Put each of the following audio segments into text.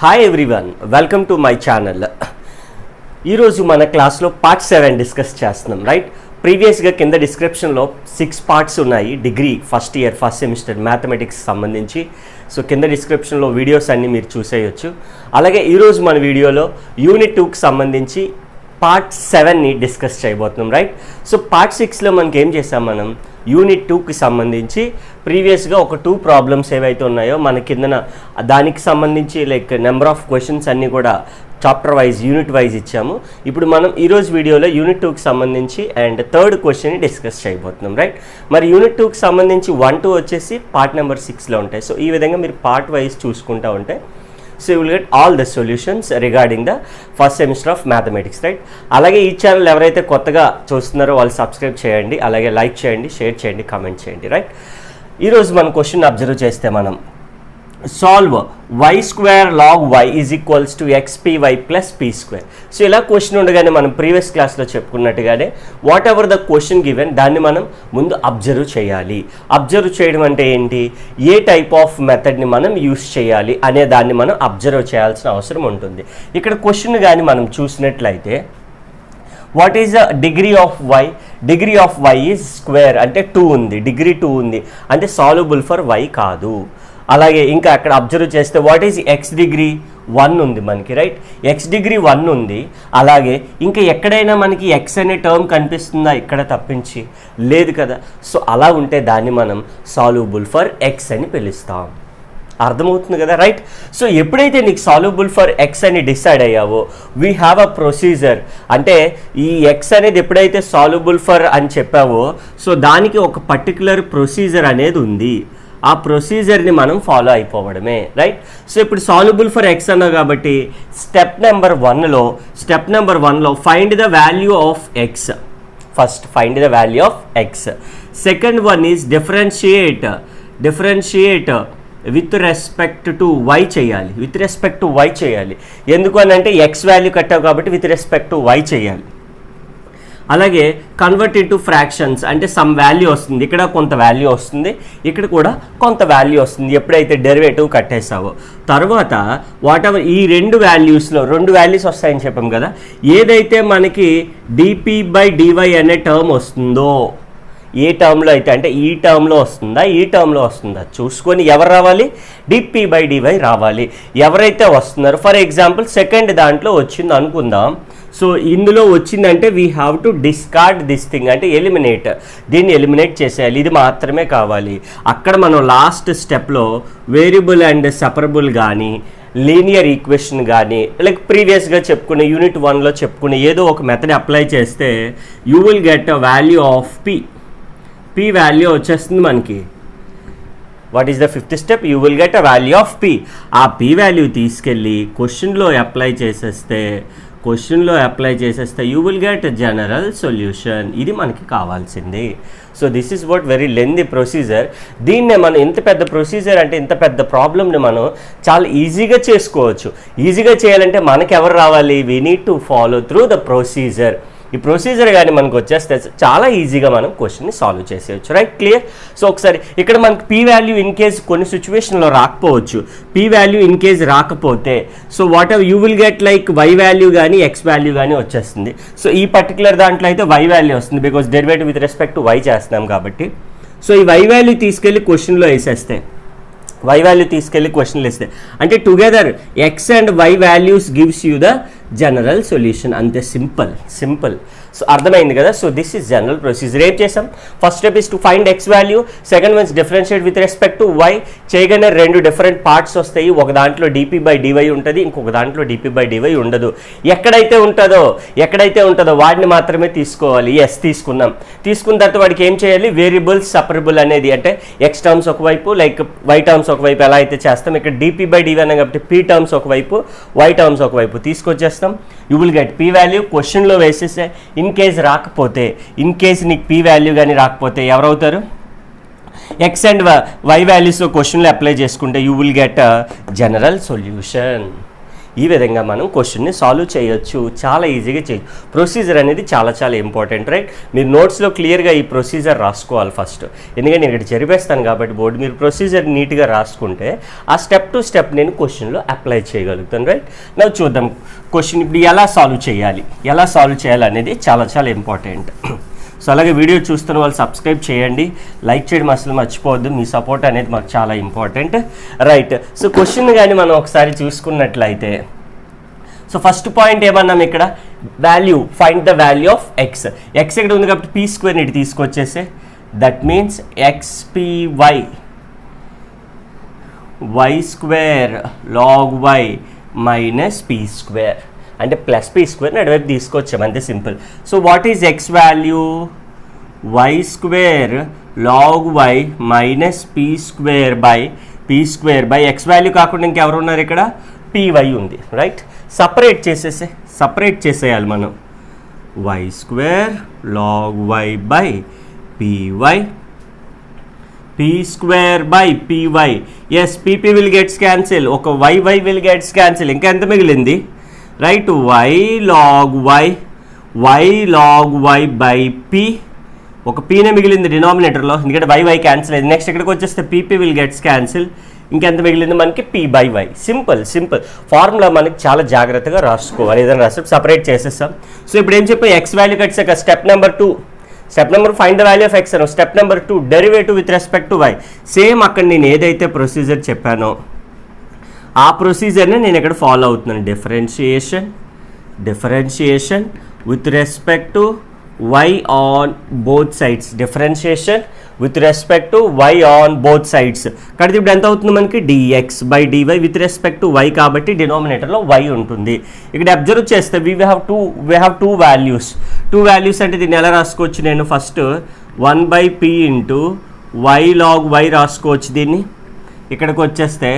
Hi everyone, welcome to my channel. ఈరోజు మన క్లాస్లో పార్ట్ 7 డిస్కస్ చేస్తున్నాం. రైట్, ప్రీవియస్గా కింద డిస్క్రిప్షన్లో 6 పార్ట్స్ ఉన్నాయి degree first year first semester mathematics సంబంధించి. సో కింద డిస్క్రిప్షన్లో వీడియోస్ అన్నీ మీరు చూసేయచ్చు. అలాగే ఈరోజు మన వీడియోలో యూనిట్ 2కి సంబంధించి పార్ట్ 7ని డిస్కస్ చేయబోతున్నాం. రైట్, సో పార్ట్ 6లో మనకి ఏం చేసాం, మనం యూనిట్ 2కి సంబంధించి ప్రీవియస్గా ఒక 2 ప్రాబ్లమ్స్ ఏవైతే ఉన్నాయో మన కిందన దానికి సంబంధించి లైక్ నెంబర్ ఆఫ్ క్వశ్చన్స్ అన్నీ కూడా చాప్టర్ వైజ్ యూనిట్ వైజ్ ఇచ్చాము. ఇప్పుడు మనం ఈరోజు వీడియోలో యూనిట్ 2కి సంబంధించి అండ్ థర్డ్ క్వశ్చన్ని డిస్కస్ చేయబోతున్నాం. రైట్, మరి యూనిట్ 2కి సంబంధించి 1, 2 వచ్చేసి పార్ట్ నెంబర్ 6లో ఉంటాయి. సో ఈ విధంగా మీరు పార్ట్ వైజ్ చూసుకుంటూ ఉంటే so you will get all the solutions regarding the first semester of mathematics. Right, అలాగే ఈ ఛానల్ ఎవరైతే కొత్తగా చూస్తున్నారో వాళ్ళు సబ్స్క్రైబ్ చేయండి, అలాగే లైక్ చేయండి, షేర్ చేయండి, కామెంట్ చేయండి. రైట్, ఈరోజు మన క్వశ్చన్ అబ్జర్వ్ చేస్తే మనం solve y square log y is equals to xpy plus p square. So ఇలా క్వశ్చన్ ఉండగానే మనం ప్రీవియస్ క్లాస్లో చెప్పుకున్నట్టుగానే whatever the question given దాన్ని మనం ముందు అబ్జర్వ్ చేయాలి. అబ్జర్వ్ చేయడం అంటే ఏంటి, ఏ టైప్ ఆఫ్ మెథడ్ని మనం యూస్ చేయాలి అనే దాన్ని మనం అబ్జర్వ్ చేయాల్సిన అవసరం ఉంటుంది. ఇక్కడ క్వశ్చన్ కానీ మనం చూసినట్లయితే what is the degree of y, degree of y is square అంటే 2 ఉంది, డిగ్రీ 2 ఉంది అంటే సాల్యుబుల్ ఫర్ వై కాదు. అలాగే ఇంకా అక్కడ అబ్జర్వ్ చేస్తే వాట్ ఈజ్ ఎక్స్ డిగ్రీ 1 ఉంది మనకి. రైట్, ఎక్స్ డిగ్రీ 1 ఉంది. అలాగే ఇంకా ఎక్కడైనా మనకి ఎక్స్ అనే టర్మ్ కనిపిస్తుందా, ఇక్కడ తప్పించి లేదు కదా. సో అలా ఉంటే దాన్ని మనం సాల్యుబుల్ ఫర్ ఎక్స్ అని పిలుస్తాం. అర్థమవుతుంది కదా. రైట్, సో ఎప్పుడైతే నీకు సాల్యుబుల్ ఫర్ ఎక్స్ అని డిసైడ్ అయ్యావో వీ హ్యావ్ అ ప్రొసీజర్. అంటే ఈ ఎక్స్ అనేది ఎప్పుడైతే సాల్యుబుల్ ఫర్ అని చెప్పావో సో దానికి ఒక పర్టికులర్ ప్రొసీజర్ అనేది ఉంది. ఆ ప్రొసీజర్ని మనం ఫాలో అయిపోవడమే. రైట్, సో ఇప్పుడు సాల్యుబుల్ ఫర్ ఎక్స్ అన్నావు కాబట్టి స్టెప్ నెంబర్ 1లో find the value of x. First find the value of x. Second one is differentiate with respect to y చేయాలి. విత్ రెస్పెక్ట్ టు వై చేయాలి ఎందుకు అని అంటే ఎక్స్ వాల్యూ కట్టావు కాబట్టి విత్ రెస్పెక్ట్ టు వై చేయాలి. అలాగే convert into fractions అంటే some value వస్తుంది, ఇక్కడ కొంత వాల్యూ వస్తుంది, ఇక్కడ కూడా కొంత వాల్యూ వస్తుంది ఎప్పుడైతే డెరివేటివ్ కట్టేసావో. తర్వాత వాట్ ఎవర్ ఈ 2 వాల్యూస్లో 2 వాల్యూస్ వస్తాయని చెప్పాం కదా, ఏదైతే మనకి dp/dy అనే టర్మ్ వస్తుందో ఏ టర్మ్లో అయితే అంటే ఈ టర్మ్లో వస్తుందా ఈ టర్మ్లో వస్తుందా చూసుకొని ఎవరు రావాలి, dp/dy రావాలి. ఎవరైతే వస్తున్నారో ఫర్ ఎగ్జాంపుల్ సెకండ్ దాంట్లో వచ్చింది అనుకుందాం. సో ఇందులో వచ్చిందంటే we have to discard this thing అంటే ఎలిమినేట్, దీన్ని ఎలిమినేట్ చేసేయాలి. ఇది మాత్రమే కావాలి. అక్కడ మనం లాస్ట్ స్టెప్లో వేరియబుల్ అండ్ సెపరబుల్ కానీ లీనియర్ ఈక్వేషన్ కానీ లైక్ ప్రీవియస్గా చెప్పుకునే యూనిట్ 1లో చెప్పుకునే ఏదో ఒక మెథడ్ అప్లై చేస్తే you will get a value of P value వచ్చేస్తుంది మనకి. What is the 5th step, you will get a value of P. ఆ పీ వాల్యూ తీసుకెళ్ళి క్వశ్చన్లో అప్లై చేసేస్తే you will get general solution. ఇది మనకి కావాల్సింది. So this is what very lengthy procedure. దీన్నే మనం ఇంత పెద్ద ప్రొసీజర్ అంటే ఇంత పెద్ద ప్రాబ్లమ్ని మనం చాలా ఈజీగా చేసుకోవచ్చు. ఈజీగా చేయాలంటే మనకి ఎవరు రావాలి, we need to follow through the procedure. ఈ ప్రొసీజర్ కానీ మనకు వచ్చేస్తే చాలా ఈజీగా మనం క్వశ్చన్ని సాల్వ్ చేసేయచ్చు. Right, clear. సో ఒకసారి ఇక్కడ మనకి పీ వాల్యూ ఇన్ కేస్ కొన్ని సిచ్యువేషన్లో రాకపోవచ్చు. పీ వాల్యూ ఇన్ కేస్ రాకపోతే so whatever you will get like y value కానీ ఎక్స్ వాల్యూ కానీ వచ్చేస్తుంది. సో ఈ పర్టికులర్ దాంట్లో అయితే వై వాల్యూ వస్తుంది because derivative with respect to y చేస్తున్నాం కాబట్టి. సో ఈ వై వాల్యూ తీసుకెళ్ళి క్వశ్చన్లో వేసేస్తే అంటే together x and y values gives you the general solution. అంతే, సింపుల్. సో అర్థమైంది కదా. So this is general procedure. ఏం చేసాం, first step is to find x value, second once differentiate with respect to y. చేయగానే 2 different parts వస్తాయి. ఒక దాంట్లో dp/dy ఉంటుంది, ఇంకొక దాంట్లో dp/dy ఉండదు. ఎక్కడైతే ఉంటుందో వాడిని మాత్రమే తీసుకోవాలి. ఎస్ తీసుకున్న తర్వాత వాడికి ఏం చేయాలి, వేరియబుల్స్ సెపరబుల్ అనేది అంటే ఎక్స్ టర్మ్స్ ఒకవైపు లైక్ వై టర్మ్స్ ఒకవైపు ఎలా అయితే చేస్తాం, ఇక్కడ dp/dy అనే కాబట్టి పీ టర్మ్స్ ఒకవైపు వై టర్మ్స్ ఒకవైపు తీసుకొచ్చేస్తాం. You will get p value. క్వశ్చన్లో వేసేస్తే ఇన్ కేస్ నీకు పీ వాల్యూ కానీ రాకపోతే ఎవరవుతారు, ఎక్స్ అండ్ వై వాల్యూస్ క్వశ్చన్లో అప్లై చేసుకుంటే you will get general solution. ఈ విధంగా మనం క్వశ్చన్ని సాల్వ్ చేయొచ్చు, చాలా ఈజీగా చేయొచ్చు. ప్రొసీజర్ అనేది చాలా చాలా ఇంపార్టెంట్, రైట్? మీరు నోట్స్లో క్లియర్గా ఈ ప్రొసీజర్ రాసుకోవాలి ఫస్ట్, ఎందుకంటే నేను ఇక్కడ జరిపేస్తాను కాబట్టి బోర్డు. మీరు ప్రొసీజర్ నీట్గా రాసుకుంటే ఆ స్టెప్ టు స్టెప్ నేను క్వశ్చన్లో అప్లై చేయగలుగుతాను, రైట్? నవ్వు చూద్దాం క్వశ్చన్ ఇప్పుడు ఎలా సాల్వ్ చేయాలి అనేది చాలా చాలా ఇంపార్టెంట్. సో అలాగే వీడియో చూస్తున్న వాళ్ళు సబ్స్క్రైబ్ చేయండి, లైక్ చేయడం అసలు మర్చిపోవద్దు, మీ సపోర్ట్ అనేది మాకు చాలా ఇంపార్టెంట్, రైట్? సో క్వశ్చన్ కానీ మనం ఒకసారి చూసుకున్నట్లయితే, సో ఫస్ట్ పాయింట్ ఏమన్నాం ఇక్కడ, value, find the value of x. X ఇక్కడ ఉంది కాబట్టి పీ స్క్వేర్ ఇటు తీసుకొచ్చేసే, that means x p y y square log y minus p square, అంటే ప్లస్ పీ స్క్వేర్ అటువైపు తీసుకొచ్చాం, అంతే simple. So what is x value? Y square log y minus p square by x value కాకుండా ఇంకెవరు ఉన్నారు ఇక్కడ? పీవై ఉంది, రైట్? సపరేట్ చేసేయాలి మనం. Y square log y by p y, p square by p y. Yes, p p will gets cancel, ఒక y will gets cancel, ఇంకా ఎంత మిగిలింది? Right, y log y by p, ఒక పీనే మిగిలింది డినామినేటర్లో, ఎందుకంటే వై క్యాన్సిల్ అయింది. నెక్స్ట్ ఇక్కడికి వచ్చేస్తే పీపీ విల్ గెట్స్ క్యాన్సిల్, ఇంకెంత మిగిలింది మనకి? P by y. Simple formula మనకి చాలా జాగ్రత్తగా రాసుకోవాలి, ఏదైనా రాసి సపరేట్ చేసేస్తాం. సో ఇప్పుడు ఏం చెప్పాం? ఎక్స్ వాల్యూ కట్సాక step number 2, step number find the value of x అను. Step number 2 derivative with respect to y. Same అక్కడ నేను ఏదైతే ప్రొసీజర్ చెప్పానో ఆ ప్రొసీజర్ని నేను ఇక్కడ ఫాలో అవుతున్నాను. Differentiation with respect to y on both sides, differentiation with respect to y on both sides. కాబట్టి ఇప్పుడు ఎంత అవుతుంది మనకి? D x by d y with respect to y, కాబట్టి డినామినేటర్లో వై ఉంటుంది. ఇక్కడ అబ్జర్వ్ చేస్తే వీ హ్యావ్ టూ వాల్యూస్ అంటే దీన్ని ఎలా రాసుకోవచ్చు? నేను first 1/p into y log y రాసుకోవచ్చు దీన్ని. ఇక్కడికి వచ్చేస్తే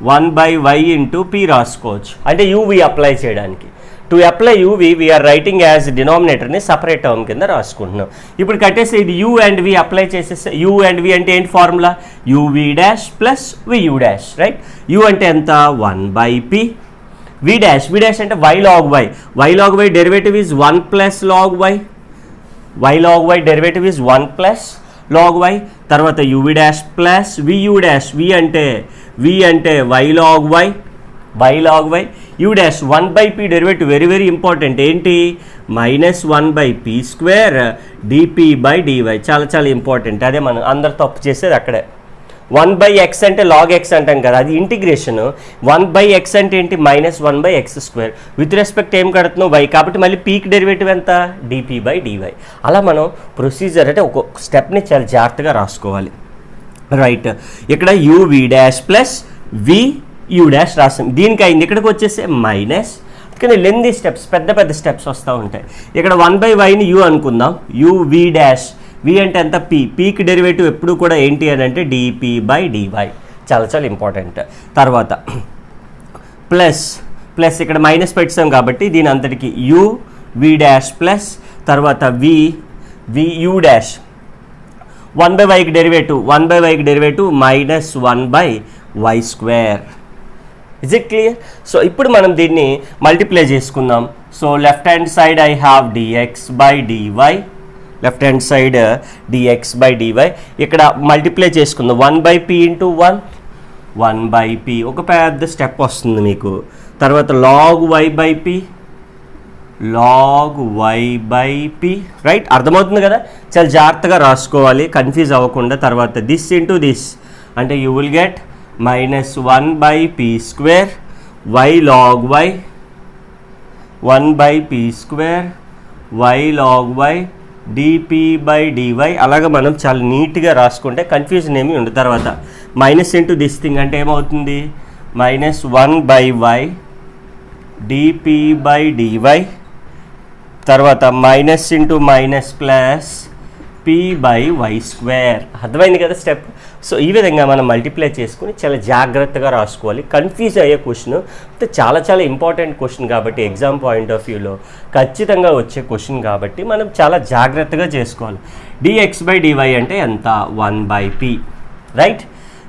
1/y ఇంటూ పీ రాసుకోవచ్చు, అంటే యూవి అప్లై చేయడానికి. To apply u v we are writing as డినామినేటర్ని సపరేట్ టర్మ్ కింద రాసుకుంటున్నాం. ఇప్పుడు కట్టేసి ఇది యూ అండ్ వి అప్లై చేసేస్తే, యూ అండ్ వి అంటే ఏంటి formula? U v dash plus v u dash, right? U అంటే ఎంత? 1/p. వి డాష్ అంటే y log y derivative is 1 plus log y log y derivative is 1 plus log y. తర్వాత u v dash plus v u dash, v అంటే y log y, u dash 1/p derivative very very important, ఏంటి? Minus 1/p square d p by d y, చాలా చాలా important. అదే మనం అందరు తప్పు చేసేది అక్కడే. 1/x అంటే లాగ్ ఎక్స్ అంటాం కదా, అది ఇంటిగ్రేషన్. 1/x అంటే ఏంటి? Minus 1/x square. With respect ఏం కడుతున్నావు? వై, కాబట్టి మళ్ళీ పీక్ డెరివేటివ్ ఎంత? D p by d y. అలా మనం ప్రొసీజర్ అంటే ఒక స్టెప్ని చాలా జాగ్రత్తగా రాసుకోవాలి, రైట్? ఇక్కడ u v dash plus v u dash రాసాం, దీనికి అయింది. ఇక్కడికి వచ్చేసి మైనస్, కానీ లెందీ స్టెప్స్, పెద్ద స్టెప్స్ వస్తూ ఉంటాయి. ఇక్కడ 1/yని యూ అనుకుందాం, వి డాష్, వి అంటే ఎంత? పీక్ డెరివేటివ్ ఎప్పుడు కూడా ఏంటి అని అంటే డిపి బై డివై, చాలా చాలా ఇంపార్టెంట్. తర్వాత ప్లస్ ఇక్కడ మైనస్ పెట్టాం కాబట్టి దీని అంతటికి యూ వి డాష్ ప్లస్, తర్వాత వి యూ డాష్, 1/yకి derivative minus 1/y square. Is it clear? So ఇప్పుడు మనం దీన్ని మల్టిప్లై చేసుకుందాం. So left hand side I have d x by d y, ఇక్కడ మల్టిప్లై చేసుకుందాం. 1/p ఇంటూ 1/p, ఒక పెద్ద స్టెప్ వస్తుంది మీకు. తర్వాత log y by p, right? అర్థమవుతుంది కదా? చాలా జాగ్రత్తగా రాసుకోవాలి, కన్ఫ్యూజ్ అవ్వకుండా. తర్వాత దిస్ ఇంటూ దిస్ అంటే you will get minus 1/p square y log y, 1/p square y log y d p by d y. అలాగే మనం చాలా నీట్గా రాసుకుంటే కన్ఫ్యూజన్ ఏమి ఉండదు. తర్వాత మైనస్ ఇంటూ దిస్ థింగ్ అంటే ఏమవుతుంది? Minus 1/y d p by d y. తర్వాత minus into minus plus p by y square. అర్థమైంది కదా స్టెప్? సో ఈ విధంగా మనం మల్టిప్లై చేసుకుని చాలా జాగ్రత్తగా రాసుకోవాలి. కన్ఫ్యూజ్ అయ్యే క్వశ్చన్ అంటే చాలా చాలా ఇంపార్టెంట్ క్వశ్చన్ కాబట్టి ఎగ్జామ్ పాయింట్ ఆఫ్ వ్యూలో ఖచ్చితంగా వచ్చే క్వశ్చన్ కాబట్టి మనం చాలా జాగ్రత్తగా చేసుకోవాలి. డిఎక్స్ బై డివై అంటే ఎంత? 1/p, right?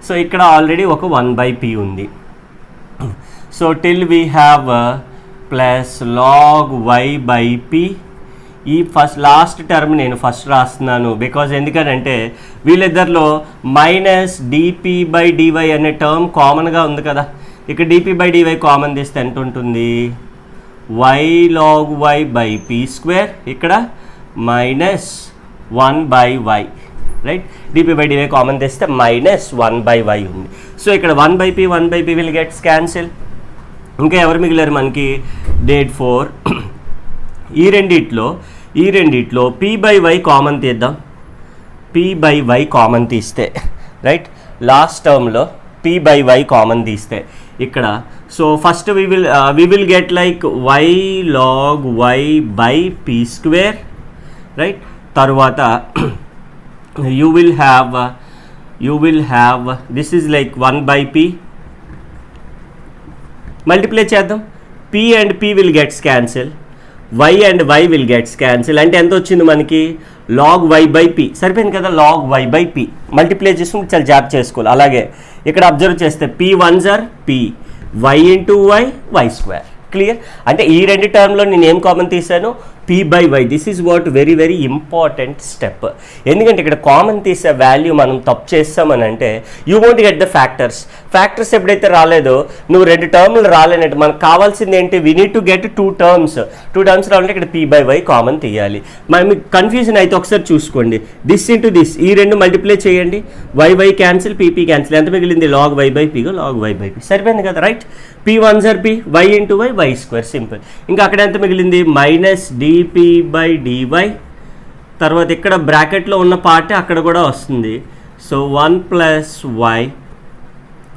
సో ఇక్కడ ఆల్రెడీ ఒక 1/p ఉంది. So till we have plus log y by p. ఈ లాస్ట్ టర్మ్ నేను ఫస్ట్ రాస్తున్నాను బికాజ్ ఎందుకంటే వీళ్ళిద్దరిలో మైనస్ డిపి బై డివై అనే టర్మ్ కామన్గా ఉంది కదా. ఇక్కడ డిపి బై డివై కామన్ తీస్తే ఎంత ఉంటుంది, y log y by p square, ఇక్కడ minus 1 by y, right. D p by d y common తీస్తే మైనస్ 1 బై వై ఉంది. సో ఇక్కడ 1 by p will gets cancel. ఇంకా ఎవరు మిగిలారు మనకి, డేట్ 4. ఈ రెండిట్లో పి బై వై కామన్ తీద్దాం. పి బై వై కామన్ తీస్తే, రైట్, లాస్ట్ టర్మ్లో పి బై వై కామన్ తీస్తే ఇక్కడ, so first we will get like y log y by p square, right. తర్వాత you will have this is like 1 by p. Multiply చేద్దాం. p and p will gets cancel, y and y will gets cancel. అంటే ఎంత వచ్చింది మనకి, log y by p. సరిపోయింది కదా, log y by p. Multiply చేసుకుంటే చాలా జాబ్ చేసుకోవాలి. అలాగే ఇక్కడ అబ్జర్వ్ చేస్తే p 1s are p, y into y square. Clear. అంటే ఈ రెండు టర్మ్లో నేను ఏం కామన్ తీసాను, p by y. This is what very very important step. ఎందుకంటే ఇక్కడ కామన్ తీసే వాల్యూ మనం తప్పు చేస్తామని అంటే you won't get the factors ఎప్పుడైతే రాలేదో నువ్వు రెండు టర్మ్లు రాలేనట్టు. మనకు కావాల్సింది ఏంటి, we need to get two terms రావాలంటే ఇక్కడ పీ బై వై కామన్ తీయాలి. మీకు కన్ఫ్యూజన్ అయితే ఒకసారి చూసుకోండి. దిస్ ఇంటూ దిస్, ఈ రెండు మల్టిప్లై చేయండి, వై క్యాన్సిల్, పీ క్యాన్సిల్. ఎంత మిగిలింది, లాగ్ వై బై పీగా లాగ్ వై బై పీ. సరిపోయింది కదా, right. P 1s are p, y into y square, simple. ఇంకా అక్కడ ఎంత మిగిలింది, మైనస్ డిపి బై డివై. తర్వాత ఇక్కడ బ్రాకెట్లో ఉన్న పార్ట్ అక్కడ కూడా వస్తుంది. సో 1 ప్లస్ వై,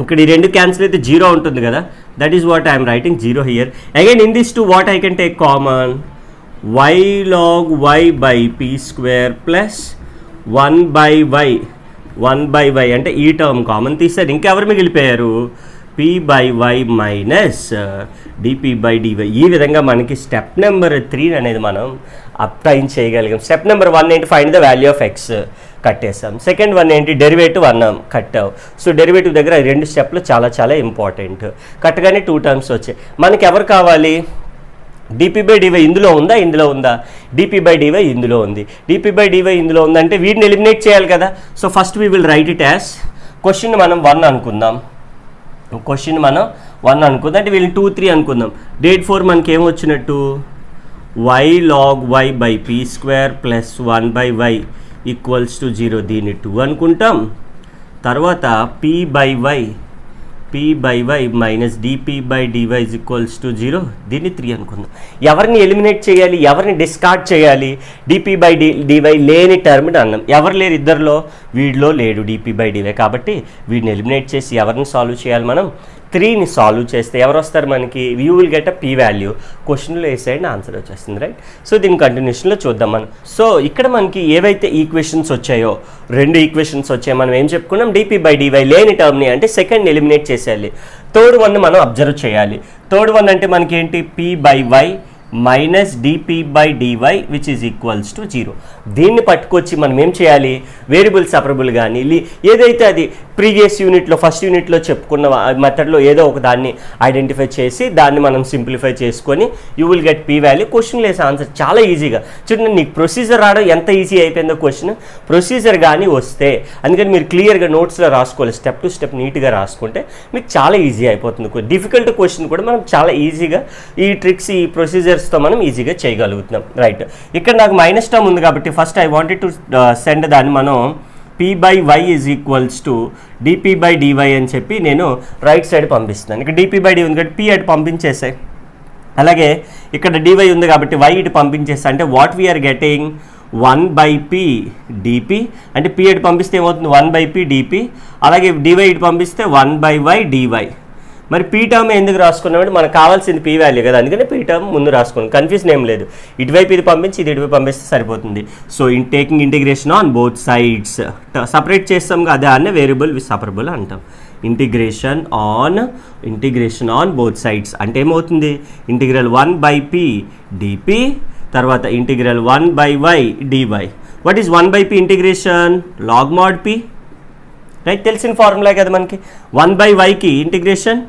ఇక్కడ ఈ రెండు క్యాన్సిల్ అయితే 0 ఉంటుంది కదా, that is what I'm writing 0 here. Again in this to what I can take common, y log y by p square plus 1 by y అంటే ఈ టర్మ్ కామన్ తీసారు. ఇంకెవరు మిగిలిపోయారు, p by y minus d p by d y. ఈ విధంగా మనకి step number 3 అనేది మనం అప్లై చేయగలిగాం. స్టెప్ నెంబర్ 1 ఏంటి, find the value of x కట్టేసాం. సెకండ్ 1 ఏంటి, డెరివేటివ్ అన్నాం, కట్టావు. సో డెరివేటివ్ దగ్గర ఈ రెండు స్టెప్లు చాలా ఇంపార్టెంట్. కట్టగానే 2 టర్మ్స్ వచ్చాయి. మనకి ఎవరు కావాలి, డిపి బై డివై ఇందులో ఉందా, డిపి బై డివై ఇందులో ఉంది. డిపి బై డివై ఇందులో ఉందంటే వీటిని ఎలిమినేట్ చేయాలి కదా. So first we will right it as, question మనం 1 అనుకుందాం. అంటే వీళ్ళు 2, 3 అనుకుందాం. డేట్ 4 మనకి ఏమొచ్చినట్టు, y log y by p square plus 1 by y equals to 0. దీన్ని 2 అనుకుంటాం. తర్వాత p by y minus d p by d y is equals to 0. దీన్ని 3 అనుకుందాం. ఎవరిని ఎలిమినేట్ చేయాలి, ఎవరిని డిస్కార్డ్ చేయాలి, డిపి బై డివై లేని టర్మ్ అన్నాం. ఎవరు లేరు ఇద్దరిలో, వీడిలో లేడు డిపి బై డివై. కాబట్టి వీడిని ఎలిమినేట్ చేసి ఎవరిని సాల్వ్ చేయాలి, మనం 3ని సాల్వ్ చేస్తే ఎవరు వస్తారు మనకి, you will get a P value. క్వశ్చన్లో ఏ సైడ్ ఆన్సర్ వచ్చేస్తుంది, రైట్. సో దీని కంటిన్యూషన్లో చూద్దాం మనం. సో ఇక్కడ మనకి ఏవైతే ఈక్వేషన్స్ వచ్చాయో, 2 ఈక్వేషన్స్ వచ్చాయో, మనం ఏం చెప్పుకున్నాం, డిపి బై డివై లేని టర్మ్ని అంటే సెకండ్ ఎలిమినేట్ చేసేయాలి. థర్డ్ 1 మనం అబ్జర్వ్ చేయాలి. థర్డ్ 1 అంటే మనకి ఏంటి, p by y minus d p by d y which is equals to 0. దీన్ని పట్టుకొచ్చి మనం ఏం చేయాలి, వేరియబుల్ సపరబుల్ కానీ ఏదైతే అది ప్రీవియస్ యూనిట్లో ఫస్ట్ యూనిట్లో చెప్పుకున్న మెథడ్లో ఏదో ఒక దాన్ని ఐడెంటిఫై చేసి దాన్ని మనం సింప్లిఫై చేసుకొని you will get p value. Question లేసే ఆన్సర్ చాలా ఈజీగా. చూడండి, నీకు ప్రొసీజర్ రావడం ఎంత ఈజీ అయిపోయిందో క్వశ్చన్. ప్రొసీజర్ కానీ వస్తే, అందుకని మీరు క్లియర్గా నోట్స్లో రాసుకోవాలి, స్టెప్ టు స్టెప్ నీట్గా రాసుకుంటే మీకు చాలా ఈజీ అయిపోతుంది. డిఫికల్ట్ క్వశ్చన్ కూడా మనం చాలా ఈజీగా ఈ ట్రిక్స్, ఈ ప్రొసీజర్స్తో మనం ఈజీగా చేయగలుగుతున్నాం, రైట్. ఇక్కడ నాకు మైనస్ టర్మ్ ఉంది కాబట్టి first I wanted to send దాన్ని మనం p by y is equals to d p by d y అని చెప్పి నేను రైట్ సైడ్ పంపిస్తున్నాను. ఇక్కడ డిపి బై డి ఉంది కాబట్టి పీ అటు పంపించేసాయి. అలాగే ఇక్కడ డివై ఉంది కాబట్టి వై ఇటు పంపించేస్తా. అంటే what we are getting 1 by p d p. అంటే పీ ఇటు పంపిస్తే ఏమవుతుంది, 1 బై పీ డిపి. అలాగే డివై ఇటు పంపిస్తే 1 బై వై డివై. మరి పీ టర్మ్ ఎందుకు రాసుకున్నామంటే మనకు కావాల్సింది పీ వాల్యూ కదా, అందుకని పీ టర్మ్ ముందు రాసుకున్నాం. కన్ఫ్యూజన్ ఏం లేదు, ఇటువైపు ఇది పంపించి ఇది ఇటువైపు పంపిస్తే సరిపోతుంది. So taking integration on both sides, separate చేస్తాం కదా, అనే వేరియబుల్ విత్ సపరబుల్ అంటాం. ఇంటిగ్రేషన్ ఆన్ బోత్ సైడ్స్ అంటే ఏమవుతుంది, ఇంటిగ్రల్ 1 బై పీ డిపి, తర్వాత integral 1 by y d y. What is 1 by p integration, log mod p, right. తెలిసిన formula కదా మనకి. 1 బై వైకి ఇంటిగ్రేషన్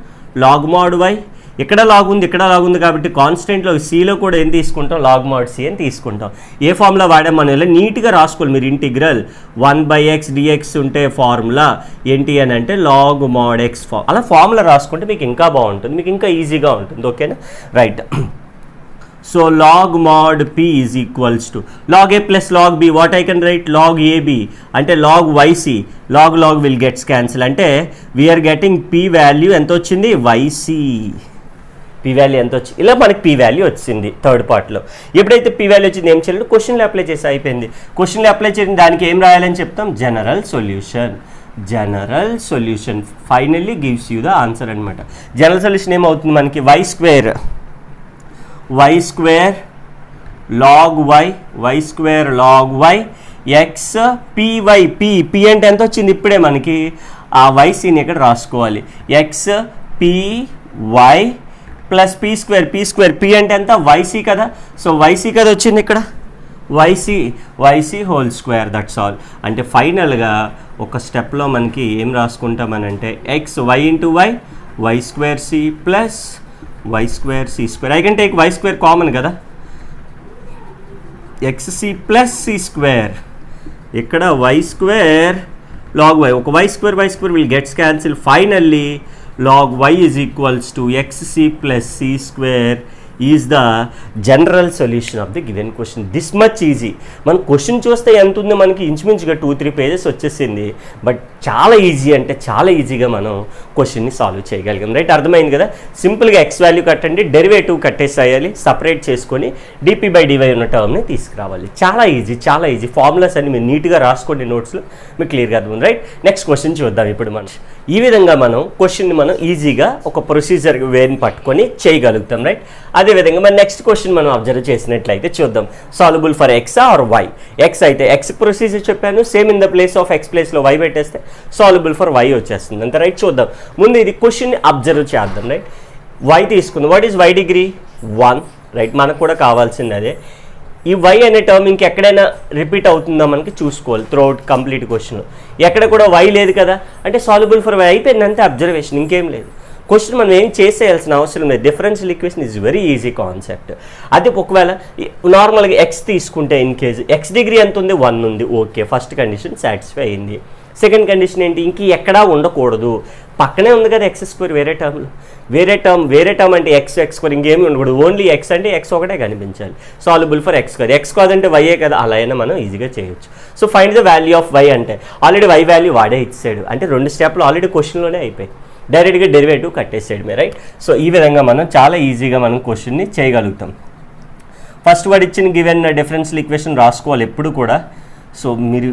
లాగ్ మాడ్ వై, ఇక్కడ లాగ్ ఉంది కాబట్టి కాన్స్టెంట్లో సిలో కూడా ఏం తీసుకుంటాం, లాగ్ మాడ్ సి అని తీసుకుంటాం. ఏ ఫార్ములా వాడాం మనం ఇలా నీట్గా రాసుకోవాలి మీరు. ఇంటిగ్రల్ 1/x dx ఉంటే ఫార్ములా ఏంటి అని అంటే లాగ్ మాడ్ ఎక్స్ అలా ఫార్ములా రాసుకుంటే మీకు ఇంకా బాగుంటుంది, మీకు ఇంకా ఈజీగా ఉంటుంది. ఓకేనా, right. So log mod p is equals to log a plus log b. What I can write? Log ab అంటే log yc. log will gets cancel అంటే we are getting p value ఎంత వచ్చింది, yc. p వాల్యూ ఎంత వచ్చింది, ఇలా మనకి p value వచ్చింది third పార్ట్లో. ఎప్పుడైతే p వాల్యూ వచ్చింది ఏం చేయాలి, క్వశ్చన్లో అప్లై చేసి అయిపోయింది. క్వశ్చన్లో అప్లై చేసిన దానికి ఏం రాయాలని చెప్తాం, general solution finally gives you the answer అనమాట. జనరల్ సొల్యూషన్ ఏమవుతుంది మనకి, y square log y x p అంటే ఎంత వచ్చింది ఇప్పుడే మనకి, ఆ ycని ఇక్కడ రాసుకోవాలి. x p y plus p square p అంటే ఎంత, yc కదా. సో yc కదా వచ్చింది ఇక్కడ, yc whole square, that's all. అంటే ఫైనల్గా ఒక స్టెప్లో మనకి ఏం రాసుకుంటామనంటే x y into y square c plus y square c square. I can take y square common కదా, xc plus c square. ఇక్కడ y square log y, ఒక y square will gets cancel. Finally log y is equals to xc plus c square is the general solution of the given question. This much easy. మన question చూస్తే ఎంత ఉందో మనకి ఇంచుమించుగా 2-3 pages వచ్చేసింది. But చాలా easy అంటే చాలా ఈజీగా మనం క్వశ్చన్ని సాల్వ్ చేయగలిగాం. రైట్, అర్థమైంది కదా. సింపుల్గా ఎక్స్ వాల్యూ కట్టండి, డెరివేటివ్ కట్టేసేయాలి, సపరేట్ చేసుకొని dp/dy ఉన్న టర్మ్ని తీసుకురావాలి. చాలా ఈజీ. ఫార్ములాస్ అన్ని మీరు నీట్గా రాసుకోండి నోట్స్లో, మీకు క్లియర్గా అర్థం. రైట్, నెక్స్ట్ క్వశ్చన్ చూద్దాం ఇప్పుడు మనం. ఈ విధంగా మనం క్వశ్చన్ని మనం ఈజీగా ఒక ప్రొసీజర్ వేని పట్టుకొని చేయగలుగుతాం. రైట్, అదేవిధంగా మన నెక్స్ట్ క్వశ్చన్ మనం అబ్జర్వ్ చేసినట్లయితే చూద్దాం. Soluble for x or y. X అయితే ఎక్స్ ప్రొసీజర్ చెప్పాను, same in the place of x ప్లేస్లో వై పెట్టేస్తే సాల్యుబుల్ ఫర్ వై వచ్చేస్తుంది అంతే. రైట్, చూద్దాం. ముందు ఇది క్వశ్చన్ని అబ్జర్వ్ చేద్దాం. రైట్, వై తీసుకుందాం. What is y degree 1. Right, మనకు కూడా కావాల్సింది అదే. ఈ వై అనే టర్మ్ ఇంకెక్కడైనా రిపీట్ అవుతుందా మనకి చూసుకోవాలి త్రూఅవుట్ కంప్లీట్ క్వశ్చన్. ఎక్కడ కూడా వై లేదు కదా, అంటే సాల్యుబుల్ ఫర్ వై అయిపోయింది అంతే, అబ్జర్వేషన్, ఇంకేం లేదు. క్వశ్చన్ మనం ఏం చేసేయాల్సిన అవసరం లేదు. Differential equation is very easy concept. అది ఒకవేళ నార్మల్గా ఎక్స్ తీసుకుంటే ఇన్ కేసు ఎక్స్ డిగ్రీ ఎంత ఉంది, 1 ఉంది. ఓకే, ఫస్ట్ కండిషన్ సాటిస్ఫై అయింది. సెకండ్ కండిషన్ ఏంటి, ఇంక ఎక్కడా ఉండకూడదు, పక్కనే ఉంది కదా ఎక్స్ స్క్వేర్, వేరే టర్మ్ అంటే ఎక్స్ స్క్వేర్, ఇంకేమి ఉండకూడదు, ఓన్లీ ఎక్స్ అంటే ఎక్స్ ఒకటే కనిపించాలి. Soluble for x square, x కాదంటే వైయే కదా, అలా అయినా మనం ఈజీగా చేయొచ్చు. So find the value of y అంటే ఆల్రెడీ వై వాల్యూ వాడే ఇచ్చాడు, అంటే 2 స్టెప్లు ఆల్రెడీ క్వశ్చన్లోనే అయిపోయి డైరెక్ట్గా డెరివేటివ్ కట్టేసాడు మీరు. రైట్, సో ఈ విధంగా మనం చాలా ఈజీగా మనం క్వశ్చన్ని చేయగలుగుతాం. ఫస్ట్ వాడు ఇచ్చిన గివెన్ డిఫరెన్షియల్ ఈక్వేషన్ రాసుకోవాలి ఎప్పుడు కూడా. సో మీరు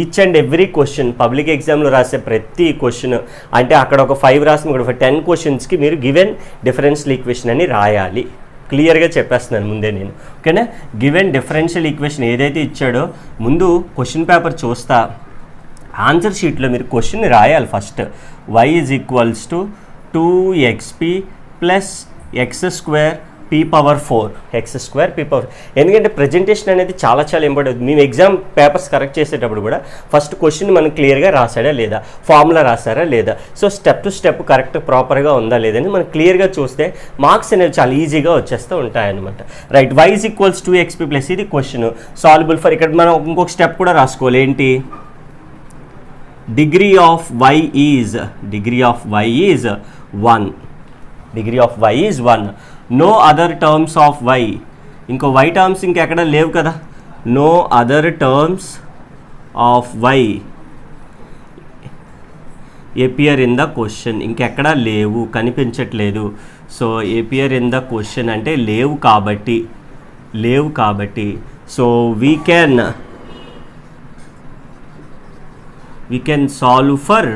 each and every question public ఎగ్జామ్లో రాసే ప్రతి క్వశ్చన్, అంటే అక్కడ ఒక 5 రాసిన ఇక్కడ 10 క్వశ్చన్స్కి మీరు గివెన్ డిఫరెన్షియల్ ఈక్వేషన్ అని రాయాలి. క్లియర్గా చెప్పేస్తున్నాను ముందే నేను. ఓకేనా, గివెన్ డిఫరెన్షియల్ ఈక్వేషన్ ఏదైతే ఇచ్చాడో ముందు క్వశ్చన్ పేపర్ చూస్తా, ఆన్సర్ షీట్లో మీరు క్వశ్చన్ని రాయాలి. First y is equals to 2xp plus X square p power 4 X square p power. ఎందుకంటే ప్రజెంటేషన్ అనేది చాలా ఇంపార్టెంట్. మేము ఎగ్జామ్ పేపర్స్ కరెక్ట్ చేసేటప్పుడు కూడా ఫస్ట్ క్వశ్చన్ మనం క్లియర్గా రాసాడా లేదా, ఫార్ములా రాసారా లేదా, so step to step correct ప్రాపర్గా ఉందా లేదని మనం క్లియర్గా చూస్తే మార్క్స్ అనేవి చాలా ఈజీగా వచ్చేస్తూ ఉంటాయన్నమాట. Right, y is equals 2xp plus ఇది క్వశ్చన్ సాల్యుబుల్ ఫర్. ఇక్కడ మనం ఇంకొక స్టెప్ కూడా రాసుకోవాలి, ఏంటి, degree of y is 1. degree of y is 1. no other terms of y, ఇంకో y టర్మ్స్ ఇంకెక్కడ లేవు కదా, no other terms of y appear in the question. ఇంకెక్కడ లేవు, కనిపించట్లేదు. So appear in the question అంటే లేవు కాబట్టి so we can solve for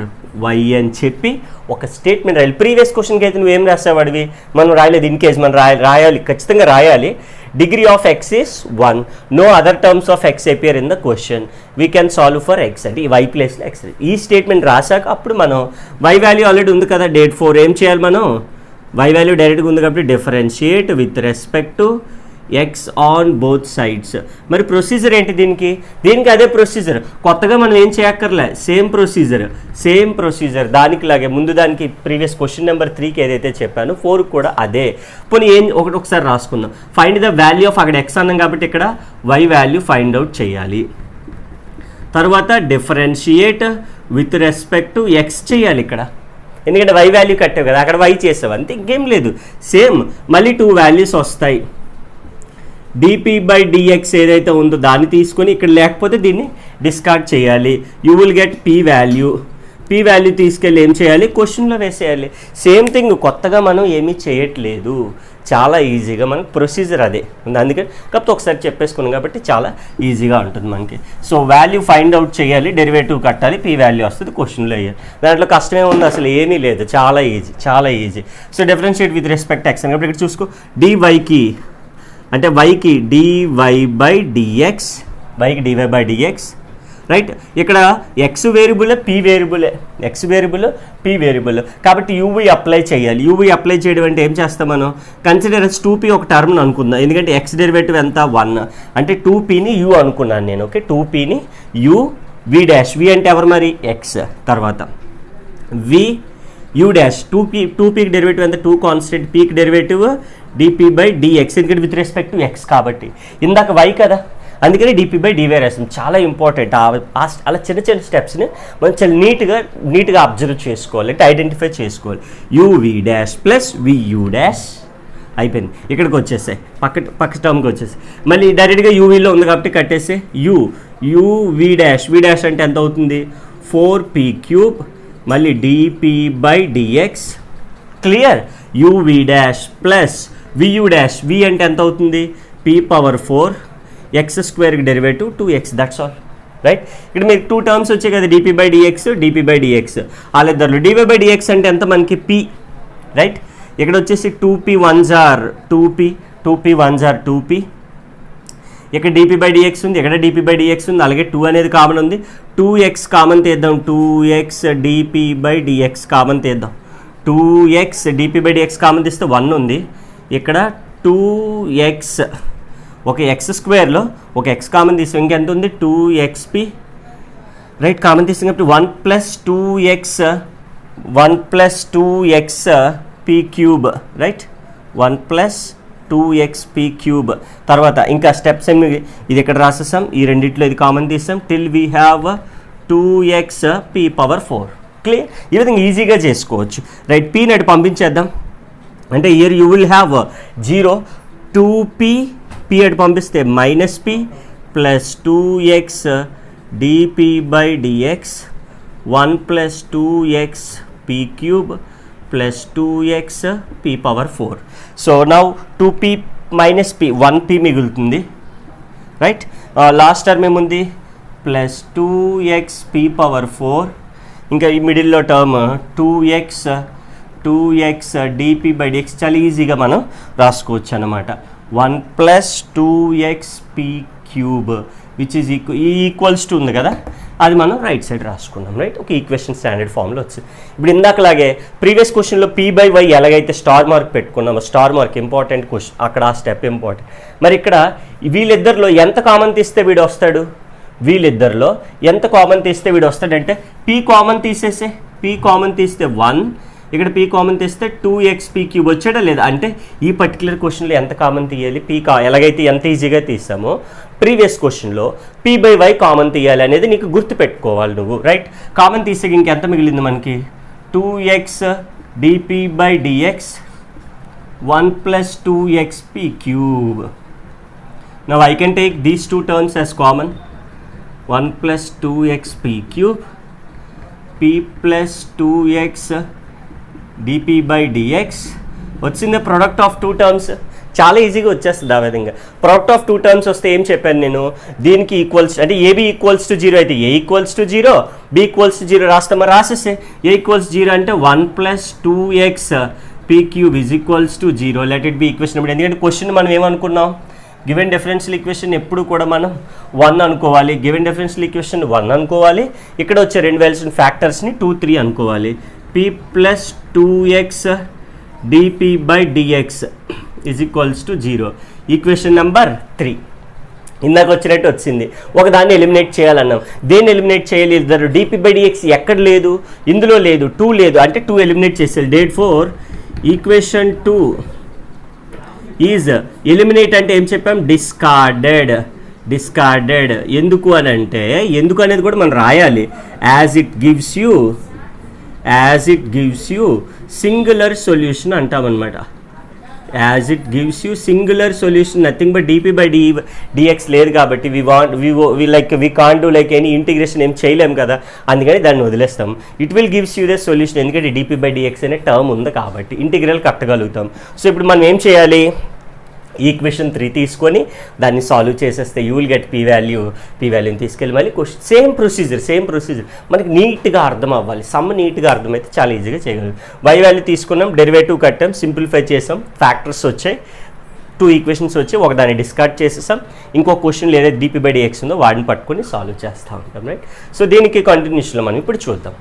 y అని చెప్పి ఒక స్టేట్మెంట్ రాయాలి. ప్రీవియస్ క్వశ్చన్కి అయితే నువ్వేం రాసావాడివి, మనం రాయలేదు. ఇన్ కేస్ మనం రాయాలి, ఖచ్చితంగా రాయాలి. Degree of x is 1, no other terms of x appear in the question, we can solve for x అంటే ఈ వై ప్లేస్లో ఎక్స్. ఈ స్టేట్మెంట్ రాశాక అప్పుడు మనం వై వాల్యూ ఆల్రెడీ ఉంది కదా, డేట్ 4, ఏం చేయాలి మనం, వై వాల్యూ డైరెక్ట్గా ఉంది కాబట్టి differentiate with respect to x on both sides. మరి ప్రొసీజర్ ఏంటి దీనికి అదే ప్రొసీజర్, కొత్తగా మనం ఏం చేయక్కర్లే, సేమ్ ప్రొసీజర్ దానికి ముందు దానికి ప్రీవియస్ క్వశ్చన్ నెంబర్ 3కి ఏదైతే చెప్పాను 4 కూడా అదే. పోనీ ఒకసారి రాసుకుందాం. ఫైండ్ ద వాల్యూ ఆఫ్, అక్కడ ఎక్స్ అన్నాం కాబట్టి ఇక్కడ వై వాల్యూ ఫైండ్ అవుట్ చేయాలి. తర్వాత differentiate with respect to X చేయాలి ఇక్కడ, ఎందుకంటే వై వాల్యూ కట్టావు కదా, అక్కడ వై చేసావు అంతే, ఇంకేం లేదు. సేమ్ మళ్ళీ 2 వాల్యూస్ వస్తాయి. dp/dx ఏదైతే ఉందో దాన్ని తీసుకొని ఇక్కడ లేకపోతే దీన్ని డిస్కార్డ్ చేయాలి. You will get p value తీసుకెళ్ళి ఏం చేయాలి, క్వశ్చన్లో వేసేయాలి. సేమ్ థింగ్, కొత్తగా మనం ఏమీ చేయట్లేదు, చాలా ఈజీగా మనకు ప్రొసీజర్ అదే ఉంది. అందుకని కాకపోతే ఒకసారి చెప్పేసుకున్నాం కాబట్టి చాలా ఈజీగా ఉంటుంది మనకి. సో వాల్యూ ఫైండ్ అవుట్ చేయాలి, డెరివేటివ్ కట్టాలి, p వాల్యూ వస్తుంది, క్వశ్చన్లో వేయాలి. దాంట్లో కష్టమే ఉంది, అసలు ఏమీ లేదు, చాలా easy. So differentiate with respect X అని కాబట్టి ఇక్కడ చూసుకో, dyకి అంటే వైకి dy/dx, రైట్. ఇక్కడ ఎక్స్ వేరియబుల్, p వేరియబుల్ కాబట్టి యూవీ అప్లై చేయాలి. యూవీ అప్లై చేయడం అంటే ఏం చేస్తాం మనం, కన్సిడర్ as 2p ఒక టర్మ్ అనుకుందాం, ఎందుకంటే ఎక్స్ డెరివేటివ్ ఎంత 1 అంటే 2pని u అనుకున్నాను నేను. ఓకే, 2pని u, v అంటే ఎవరు మరి ఎక్స్, తర్వాత v u డాష్ 2pకి డెరివేటివ్ ఎంత 2 కాన్స్టెంట్, pకి డెరివేటివ్ dp/dx, ఎందుకంటే విత్ రెస్పెక్ట్ టు ఎక్స్ కాబట్టి ఇందాక y కదా, అందుకని dp/dy రాస్తాం. చాలా ఇంపార్టెంట్, అలా చిన్న స్టెప్స్ని మనం చాలా నీట్గా అబ్జర్వ్ చేసుకోవాలి, అంటే ఐడెంటిఫై చేసుకోవాలి. uv' ప్లస్ vu' అయిపోయింది. ఇక్కడికి వచ్చేసాయి, పక్క టర్మ్కి వచ్చేసాయి. మళ్ళీ డైరెక్ట్గా యూవీలో ఉంది కాబట్టి కట్టేసే uv' అంటే ఎంత అవుతుంది 4p³ మళ్ళీ dp/dx, clear. uv' plus vu' v అంటే ఎంత అవుతుంది p⁴ x² derivative 2x, that's all, right. ఇక్కడ మీకు 2 టర్మ్స్ వచ్చాయి కదా, dp/dx వాళ్ళిద్దరు. dy/dx అంటే ఎంత మనకి p, రైట్. ఇక్కడ వచ్చేసి 2p 1s are 2p, ఇక్కడ dp/dx ఉంది, ఇక్కడ dp/dx ఉంది, అలాగే 2 అనేది కామన్ ఉంది. 2x కామన్ తీద్దాం, 2x dp/dx కామన్ తీద్దాం. 2x dp/dx కామన్ తీస్తే 1 ఉంది, ఇక్కడ 2x ఒక x² ఒక x కామన్ తీస్తాం, ఇంకెంత ఉంది 2xp, రైట్. కామన్ తీస్తాం కాబట్టి 1 + 2xp³, రైట్. 1 + 2xp³ తర్వాత ఇంకా స్టెప్స్ ఏమి, ఇది ఇక్కడ రాసేసాం, ఈ రెండిట్లో ఇది కామన్ తీస్తాం, till we have 2xp⁴. Clear, ఈ విధంగా ఈజీగా చేసుకోవచ్చు, రైట్. p నటు పంపించేద్దాం, అంటే year you will have 0, 2p అటు పంపిస్తే -p plus 2x dp/dx 1 + 2xp³ plus 2xp⁴. So now 2p - p 1p మిగులుతుంది, రైట్. లాస్ట్ టర్మ్ ఏముంది ప్లస్ 2xp⁴, ఇంకా ఈ మిడిల్లో టర్మ్ 2x dp/dx చాలా ఈజీగా మనం రాసుకోవచ్చు అన్నమాట. 1 + 2xp³ which is equals to ఉంది కదా, అది మనం రైట్ సైడ్ రాసుకున్నాం, రైట్. ఒక ఈక్వేషన్ స్టాండర్డ్ ఫామ్లో వచ్చింది. ఇప్పుడు ఇందాకలాగే ప్రీవియస్ క్వశ్చన్లో p/y ఎలాగైతే స్టార్ మార్క్ పెట్టుకున్నామో, స్టార్ మార్క్ ఇంపార్టెంట్ క్వశ్చన్, అక్కడ ఆ స్టెప్ ఇంపార్టెంట్. మరి ఇక్కడ వీళ్ళిద్దరిలో ఎంత కామన్ తీస్తే వీడు వస్తాడు, వీళ్ళిద్దరిలో ఎంత కామన్ తీస్తే వీడు వస్తాడంటే p కామన్ తీసేసే, p కామన్ తీస్తే 1, ఇక్కడ p కామన్ తీస్తే 2xp³ వచ్చాడా లేదా, అంటే ఈ పర్టికులర్ క్వశ్చన్లో ఎంత కామన్ తీయాలి, ఎలాగైతే ఎంత ఈజీగా తీసామో ప్రీవియస్ క్వశ్చన్లో p/y కామన్ తీయాలి అనేది నీకు గుర్తుపెట్టుకోవాలి నువ్వు, రైట్. కామన్ తీసే ఇంకెంత మిగిలింది మనకి 2x dp/dx 1 + 2xp³. Now I can take these two terms as common, 1 + 2xp³ p + 2x dp/dx వచ్చింది ప్రొడక్ట్ ఆఫ్ 2 టర్మ్స్. చాలా ఈజీగా వచ్చేస్తుంది ఆ విధంగా. ప్రొడక్ట్ ఆఫ్ 2 టర్మ్స్ వస్తే ఏం చెప్పాను నేను, దీనికి ఈక్వల్స్ అంటే AB = 0 అయితే A = 0, B = 0 రాస్తామా, రాసేసే. A = 0 అంటే 1 + 2xp³ = 0, let it B equation. ఇప్పుడు ఎందుకంటే క్వశ్చన్ మనం ఏమనుకున్నాం, గివెన్ డిఫరెన్షియల్ ఈక్వేషన్ ఎప్పుడు కూడా మనం 1 అనుకోవాలి, గివెన్ డిఫరెన్షియల్ ఈక్వేషన్ 1 అనుకోవాలి. ఇక్కడ వచ్చే 2 వాల్యూస్ ఫ్యాక్టర్స్ని 2, 3 అనుకోవాలి. p + 2x dp/dx = 0. Equation number 3 ఇందాక వచ్చినట్టు వచ్చింది. ఒకదాన్ని ఎలిమినేట్ చేయాలన్నాం. దేన్ని ఎలిమినేట్ చేయాలి? ఇద్దరు dp/dx ఎక్కడ లేదు, ఇందులో లేదు, 2 లేదు అంటే 2 ఎలిమినేట్ చేసేయాలి. Date four equation 2 is eliminate అంటే ఏం చెప్పాం? డిస్కార్డెడ్. ఎందుకు అని అంటే ఎందుకు అనేది కూడా మనం రాయాలి. As it gives you singular solution అంటామన్నమాట. As it gives you singular solution, nothing but dp/dx లేదు కాబట్టి we can't do like any integration ఏం చేయలేం కదా, అందుకని దాన్ని వదిలేస్తాం. It will gives you the solution, ఎందుకంటే dp/dx అనే టర్మ్ ఉంది కాబట్టి ఇంటిగ్రల్ కట్టగలుగుతాం. సో ఇప్పుడు మనం ఏం చేయాలి? ఈక్వేషన్ 3 తీసుకొని దాన్ని సాల్వ్ చేసేస్తే యూ విల్ గెట్ పీ వాల్యూని తీసుకెళ్ళి మళ్ళీ క్వశ్చన్ సేమ్ ప్రొసీజర్ మనకి నీట్గా అర్థం అవ్వాలి. సమ్ నీట్గా అర్థమైతే చాలా ఈజీగా చేయగలం. వై వాల్యూ తీసుకున్నాం, డెరివేటివ్ కట్టాం, సింప్లిఫై చేసాం, ఫ్యాక్టర్స్ వచ్చాయి, 2 ఈక్వేషన్స్ వచ్చి ఒకదాన్ని డిస్కార్డ్ చేసేసాం. ఇంకో క్వశ్చన్ ఏదైతే dp/dx ఉందో వాడిని పట్టుకొని సాల్వ్ చేస్తూ ఉంటాం, రైట్? సో దీనికి కంటిన్యూషన్లో మనం ఇప్పుడు చూద్దాం.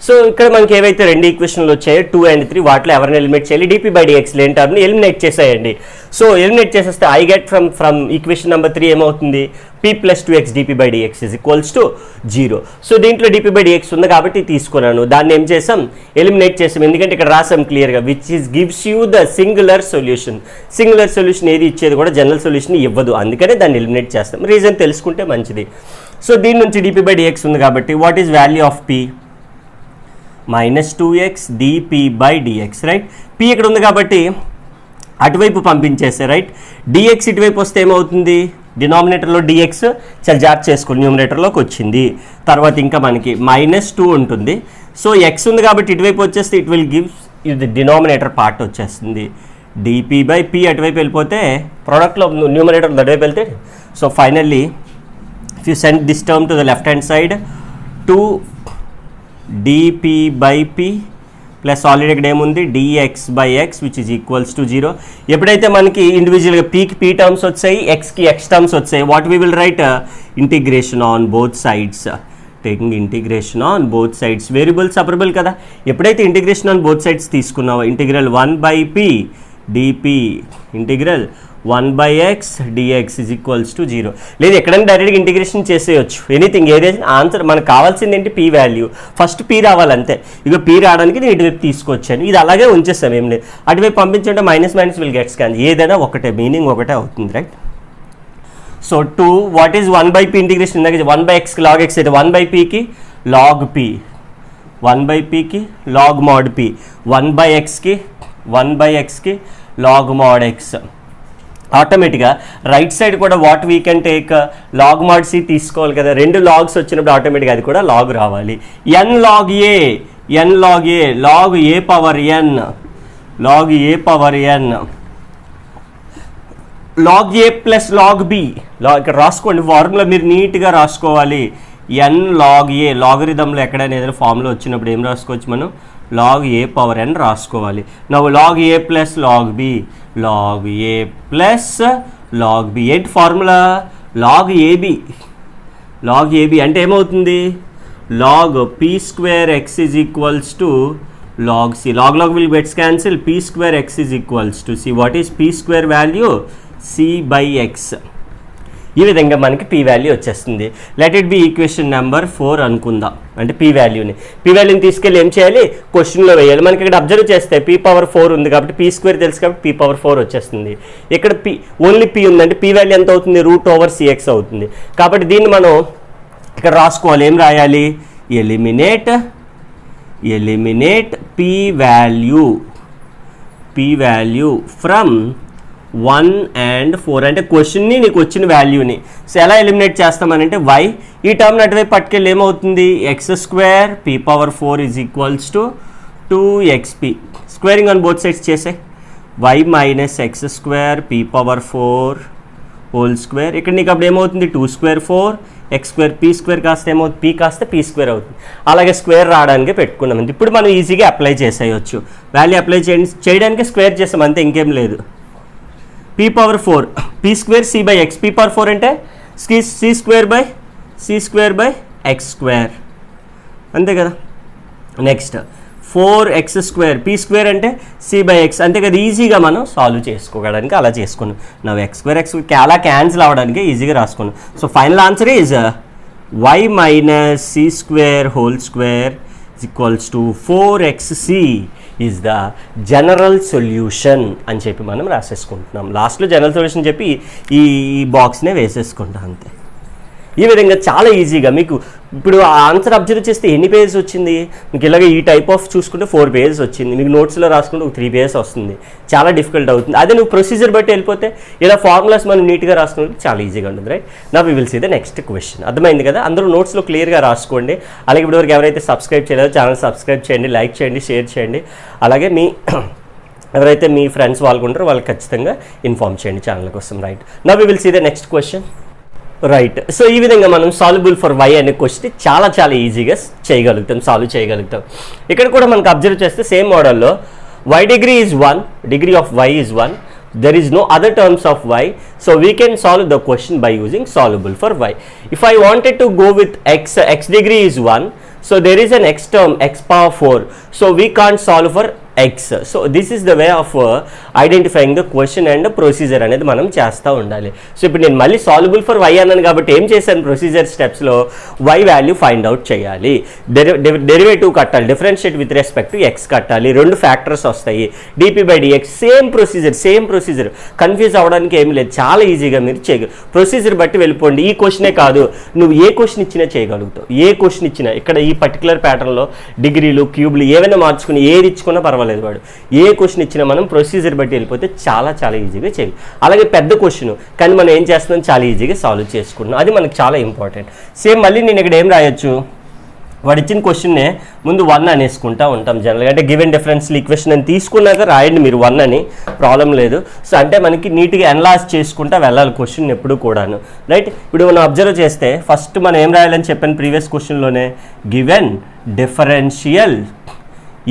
సో ఇక్కడ మనకి ఏవైతే 2 ఈక్వేషన్లు వచ్చాయో 2 and 3, వాటిలో ఎవరిని ఎలిమినేట్ చేయాలి? dp/dx లేని టర్మ్ని ఎలిమినేట్ చేసేయండి. సో ఎలిమినేట్ చేసేస్తే I get from equation number 3 ఏమవుతుంది? p + 2x dp/dx = 0. సో దీంట్లో dp/dx ఉంది కాబట్టి తీసుకున్నాను, దాన్ని ఏం చేసాం? ఎలిమినేట్ చేసాం. ఎందుకంటే ఇక్కడ రాసాం క్లియర్గా gives you the singular solution ఏది ఇచ్చేది కూడా జనరల్ సొల్యూషన్ ఇవ్వదు, అందుకనే దాన్ని ఎలిమినేట్ చేస్తాం. రీజన్ తెలుసుకుంటే మంచిది. సో దీని నుంచి dp/dx ఉంది కాబట్టి what is value of p? -2x dp/dx, right? p ఇక్కడ ఉంది కాబట్టి అటువైపు పంపించేస్తే, రైట్? dx ఇటువైపు వస్తే ఏమవుతుంది? డినామినేటర్లో dx చాలా జాగ్రత్త చేసుకోండి, న్యూమినేటర్లోకి వచ్చింది. తర్వాత ఇంకా మనకి -2 ఉంటుంది. సో x ఉంది కాబట్టి ఇటువైపు వచ్చేస్తే ఇట్ విల్ గివ్ ఇది డినామినేటర్ పార్ట్ వచ్చేస్తుంది. dp/p అటువైపు వెళ్ళిపోతే ప్రోడక్ట్లో న్యూమినేటర్ అటువైపు వెళ్తే, so finally if you send this term two the left hand side 2 dp/p plus already ఇక్కడ ఏముంది? dx/x which is equals to 0. ఎప్పుడైతే మనకి ఇండివిజువల్గా pకి p టర్మ్స్ వచ్చాయి, xకి x టర్మ్స్ వచ్చాయి, what we will write? Integration on both sides. Taking integration on both sides. Variable separable కదా, ఎప్పుడైతే ఇంటిగ్రేషన్ ఆన్ బోత్ సైడ్స్ తీసుకున్నావో integral 1/p dp integral 1/x dx = 0. లేదు ఎక్కడైనా డైరెక్ట్గా ఇంటిగ్రేషన్ చేసేయచ్చు, ఎనీథింగ్ ఏదైతే ఆన్సర్ మనకు కావాల్సింది ఏంటి? p value. First p రావాలంతే. ఇక p రావడానికి నేను ఇటువైపు తీసుకొచ్చాను, ఇది అలాగే ఉంచేస్తాం, ఏం లేదు. అటువైపు పంపించంటే మైనస్ విల్ గెట్స్, కానీ ఏదైనా ఒకటే, మీనింగ్ ఒకటే అవుతుంది, right? So 2 what is 1/p integration? ఇందాక 1/x log x అయితే 1/pకి log p, 1/pకి log mod p, 1/xకి log mod x. ఆటోమేటిక్గా రైట్ సైడ్ కూడా what we can take? log mod c తీసుకోవాలి కదా, 2 లాగ్స్ వచ్చినప్పుడు ఆటోమేటిక్గా అది కూడా లాగ్ రావాలి. n log a log a power n log a plus log b. ఇక్కడ రాసుకోండి, ఫార్ములా మీరు నీట్గా రాసుకోవాలి. n log a లాగరిథంలో ఎక్కడైనా ఏదైనా ఫార్ములా వచ్చినప్పుడు ఏం రాసుకోవచ్చు మనం? log a పవర్ n రాసుకోవాలి. నవ్వు log a plus log b ఏంటి ఫార్ములా? log ab అంటే ఏమవుతుంది? log p² x = log c. log will gets cancel, p² x = c. what is p² value? c/x. ఈ విధంగా మనకి p వాల్యూ వచ్చేస్తుంది. Let it B equation number 4 అనుకుందాం. అంటే p వాల్యూని తీసుకెళ్ళి ఏం చేయాలి? క్వశ్చన్లో వేయాలి. మనకి ఇక్కడ అబ్జర్వ్ చేస్తే p/4 ఉంది కాబట్టి p² తెలుసు కాబట్టి p/4 వచ్చేస్తుంది. ఇక్కడ ఓన్లీ p ఉందంటే p వాల్యూ ఎంత అవుతుంది? √cx అవుతుంది. కాబట్టి దీన్ని మనం ఇక్కడ రాసుకోవాలి. ఏం రాయాలి? Eliminate p value from 1 and 4 అంటే క్వశ్చన్ని నీకు వచ్చిన వాల్యూని. సో ఎలా ఎలిమినేట్ చేస్తామనంటే y ఈ టర్మ్ అటువైపు పట్టుకెళ్ళి ఏమవుతుంది? x² p/4 = 2xp. Squaring on both sides చేసే y - x² p/4 whole square. ఇక్కడ నీకు అప్పుడు ఏమవుతుంది? 2² 4 x² p² కాస్త ఏమవుతుంది? p కాస్త p² అవుతుంది. అలాగే స్క్వేర్ రావడానికి పెట్టుకున్నాం. ఇప్పుడు మనం ఈజీగా అప్లై చేసేయచ్చు. వాల్యూ అప్లై చేయడానికి స్క్వేర్ చేసాం అంతే, ఇంకేం లేదు. p/4 p² c/x. p/4 అంటే c² x², అంతే కదా. నెక్స్ట్ 4x², p² అంటే c/x, అంతే కదా, ఈజీగా మనం సాల్వ్ చేసుకోవడానికి అలా చేసుకున్నాం. నా x² అలా క్యాన్సిల్ అవ్వడానికి ఈజీగా రాసుకున్నాం. So final answer is y - c² = 4xc is the general solution అని చెప్పి మనం రాసేసుకుంటున్నాం. లాస్ట్లో జనరల్ సొల్యూషన్ చెప్పి ఈ బాక్స్నే వేసేసుకుంటాం అంతే. ఈ విధంగా చాలా ఈజీగా మీకు ఇప్పుడు ఆ ఆన్సర్ అబ్జర్వ్ చేస్తే ఎన్ని పేజెస్ వచ్చింది మీకు, ఇలాగ ఈ టైప్ ఆఫ్ చూసుకుంటే 4 పేజెస్ వచ్చింది. మీకు నోట్స్లో రాసుకుంటే ఒక 3 పేజెస్ వస్తుంది, చాలా డిఫికల్ట్ అవుతుంది. అదే నువ్వు ప్రొసీజర్ బట్టి వెళ్ళిపోతే ఇలా ఫార్ములాస్ మనం నీట్గా రాసుకుంటే చాలా ఈజీగా ఉంటుంది, రైట్? నా we will see the next question. అర్థమైంది కదా? అందరూ నోట్స్లో క్లియర్గా రాసుకోండి. అలాగే ఇప్పటివరకు ఎవరైతే సబ్స్క్రైబ్ చేయలేదో ఛానల్ సబ్స్క్రైబ్ చేయండి, లైక్ చేయండి, షేర్ చేయండి. అలాగే ఎవరైతే మీ ఫ్రెండ్స్ వాళ్ళు ఉంటారో వాళ్ళకి ఖచ్చితంగా ఇన్ఫార్మ్ చేయండి ఛానల్ కోసం, రైట్? నా we will see the next question, right? So ఈ విధంగా మనం సాల్యుబుల్ ఫర్ y అనే క్వశ్చన్ చాలా ఈజీగా చేయగలుగుతాం, సాల్వ్ చేయగలుగుతాం. ఇక్కడ కూడా మనకు అబ్జర్వ్ చేస్తే సేమ్ మోడల్లో y degree is 1, degree of y is 1, there is no other terms of y, so we can solve the question by using soluble for y. If I wanted to go with x degree is 1, so there is an x term x⁴, so we can't solve for x. So this is the way of identifying the question and the procedure అనేది మనం చేస్తూ ఉండాలి. So ఇప్పుడు నేను మళ్ళీ soluble for y అన్నాను కాబట్టి ఏం చేశాను, ప్రొసీజర్ స్టెప్స్లో y వాల్యూ ఫైండ్ అవుట్ చేయాలి, డెరివేటివ్ కట్టాలి, differentiate with respect to x కట్టాలి, 2 ఫ్యాక్టర్స్ వస్తాయి, dp/dx, సేమ్ ప్రొసీజర్, కన్ఫ్యూజ్ అవ్వడానికి ఏమి లేదు, చాలా ఈజీగా మీరు చేయగలరు. ప్రొసీజర్ బట్టి వెళ్ళిపోండి. ఈ క్వశ్చనే కాదు, నువ్వు ఏ క్వశ్చన్ ఇచ్చినా చేయగలుగుతావు, ఏ క్వశ్చన్ ఇచ్చినా. ఇక్కడ ఈ పర్టికులర్ ప్యాటర్న్లో డిగ్రీలు, క్యూబ్లు ఏమైనా మార్చుకుని ఏది ఇచ్చుకున్నా పర్వాలేదు, వాడు ఏ క్వశ్చన్ ఇచ్చినా మనం ప్రొసీజర్ బట్టి వెళ్ళిపోతే చాలా ఈజీగా చేయాలి. అలాగే పెద్ద క్వశ్చన్ కానీ మనం ఏం చేస్తున్నాం, చాలా ఈజీగా సాల్వ్ చేసుకుంటున్నాం, అది మనకు చాలా ఇంపార్టెంట్. సేమ్ మళ్ళీ నేను ఇక్కడ ఏం రాయొచ్చు, వాడు ఇచ్చిన క్వశ్చన్నే ముందు 1 అనేసుకుంటా ఉంటాం జనరల్గా. అంటే గివెన్ డిఫరెన్షియల్ ఈక్వేషన్ అని తీసుకున్నాక రాయండి మీరు 1 అని, ప్రాబ్లం లేదు. సో అంటే మనకి నీట్గా అనలైజ్ చేసుకుంటా వెళ్ళాలి క్వశ్చన్ ఎప్పుడు కూడాను, రైట్? ఇప్పుడు మనం అబ్జర్వ్ చేస్తే ఫస్ట్ మనం ఏం రాయాలని చెప్పాను ప్రీవియస్ క్వశ్చన్లోనే, గివెన్ డిఫరెన్షియల్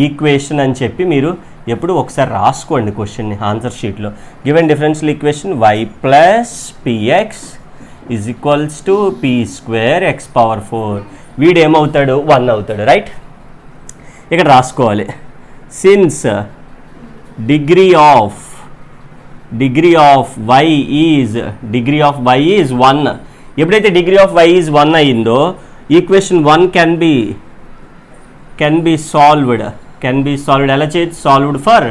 ఈక్వేషన్ అని చెప్పి మీరు ఎప్పుడు ఒకసారి రాసుకోండి క్వశ్చన్ని ఆన్సర్ షీట్లో. Given differential equation y + px = p² x⁴, వీడు ఏమవుతాడు, 1 అవుతాడు, రైట్? ఇక్కడ రాసుకోవాలి, since degree of y is 1, ఎప్పుడైతే డిగ్రీ ఆఫ్ y ఈజ్ 1 అయిందో ఈక్వేషన్ 1 కెన్ బి సాల్వ్డ్. ఎలా చేయొచ్చు, సాల్వ్డ్ ఫర్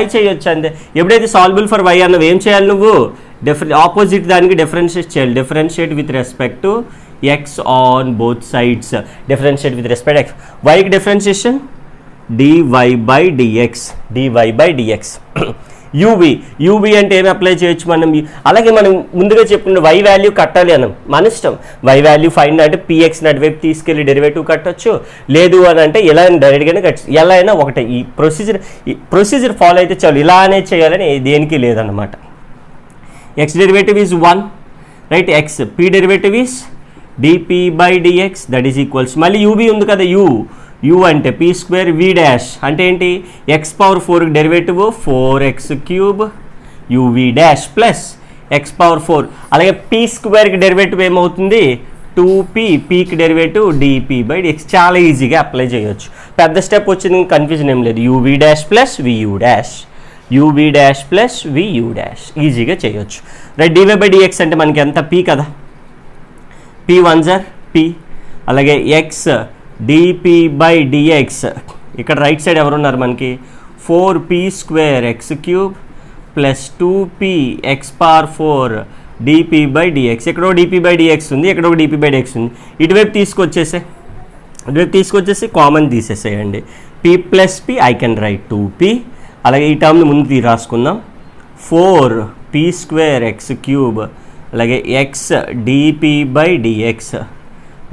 y చేయొచ్చు అంతే. ఎప్పుడైతే సాల్వబుల్ ఫర్ y అన్నవి ఏం చేయాలి, నువ్వు ఆపోజిట్ దానికి డిఫరెన్షియేట్ చేయాలి, differentiate with respect to x on both sides, differentiate with respect x. yకి డిఫరెన్షియేషన్ dy/dx. uv అంటే ఏమి అప్లై చేయొచ్చు మనం, అలాగే మనం ముందుగా చెప్పుకున్న y వాల్యూ కట్టాలి అనం, మన ఇష్టం. y వాల్యూ ఫైండ్ అంటే pxని అటువైపు తీసుకెళ్ళి డెరివేటివ్ కట్టచ్చు, లేదు అని అంటే ఎలా డైరెక్ట్గానే కట్టచ్చు, ఎలా అయినా ఒకటే. ఈ ప్రొసీజర్ ఫాలో అయితే చాలు, ఇలానే చేయాలని దేనికి లేదన్నమాట. x derivative is 1, right? p derivative is dp/dx, that is equals, మళ్ళీ uv ఉంది కదా, u అంటే p² v' అంటే ఏంటి, x⁴ derivative 4x³ uv' plus x⁴. అలాగే p² డెరివేటివ్ ఏమవుతుంది, 2p, pకి డెరివేటివ్ dp/dx. చాలా ఈజీగా అప్లై చేయొచ్చు. పెద్ద స్టెప్ వచ్చింది, కన్ఫ్యూజన్ ఏం లేదు, uv' ప్లస్ vu', ఈజీగా చేయొచ్చు, రైట్? dy/dx అంటే మనకి ఎంత, p కదా, p1 p, అలాగే x dp/dx, ఇక్కడ రైట్ సైడ్ ఎవరున్నారు మనకి, 4p² x³ plus 2p x⁴ dp/dx. ఎక్కడో dp/dx ఉంది, ఎక్కడో dp/dx ఉంది, ఇటువైపు తీసుకొచ్చేసి కామన్ తీసేసేయండి, p plus p, I can write 2p. అలాగే ఈ టర్మ్ని ముందు రాసుకుందాం, 4p² x³ అలాగే x dp/dx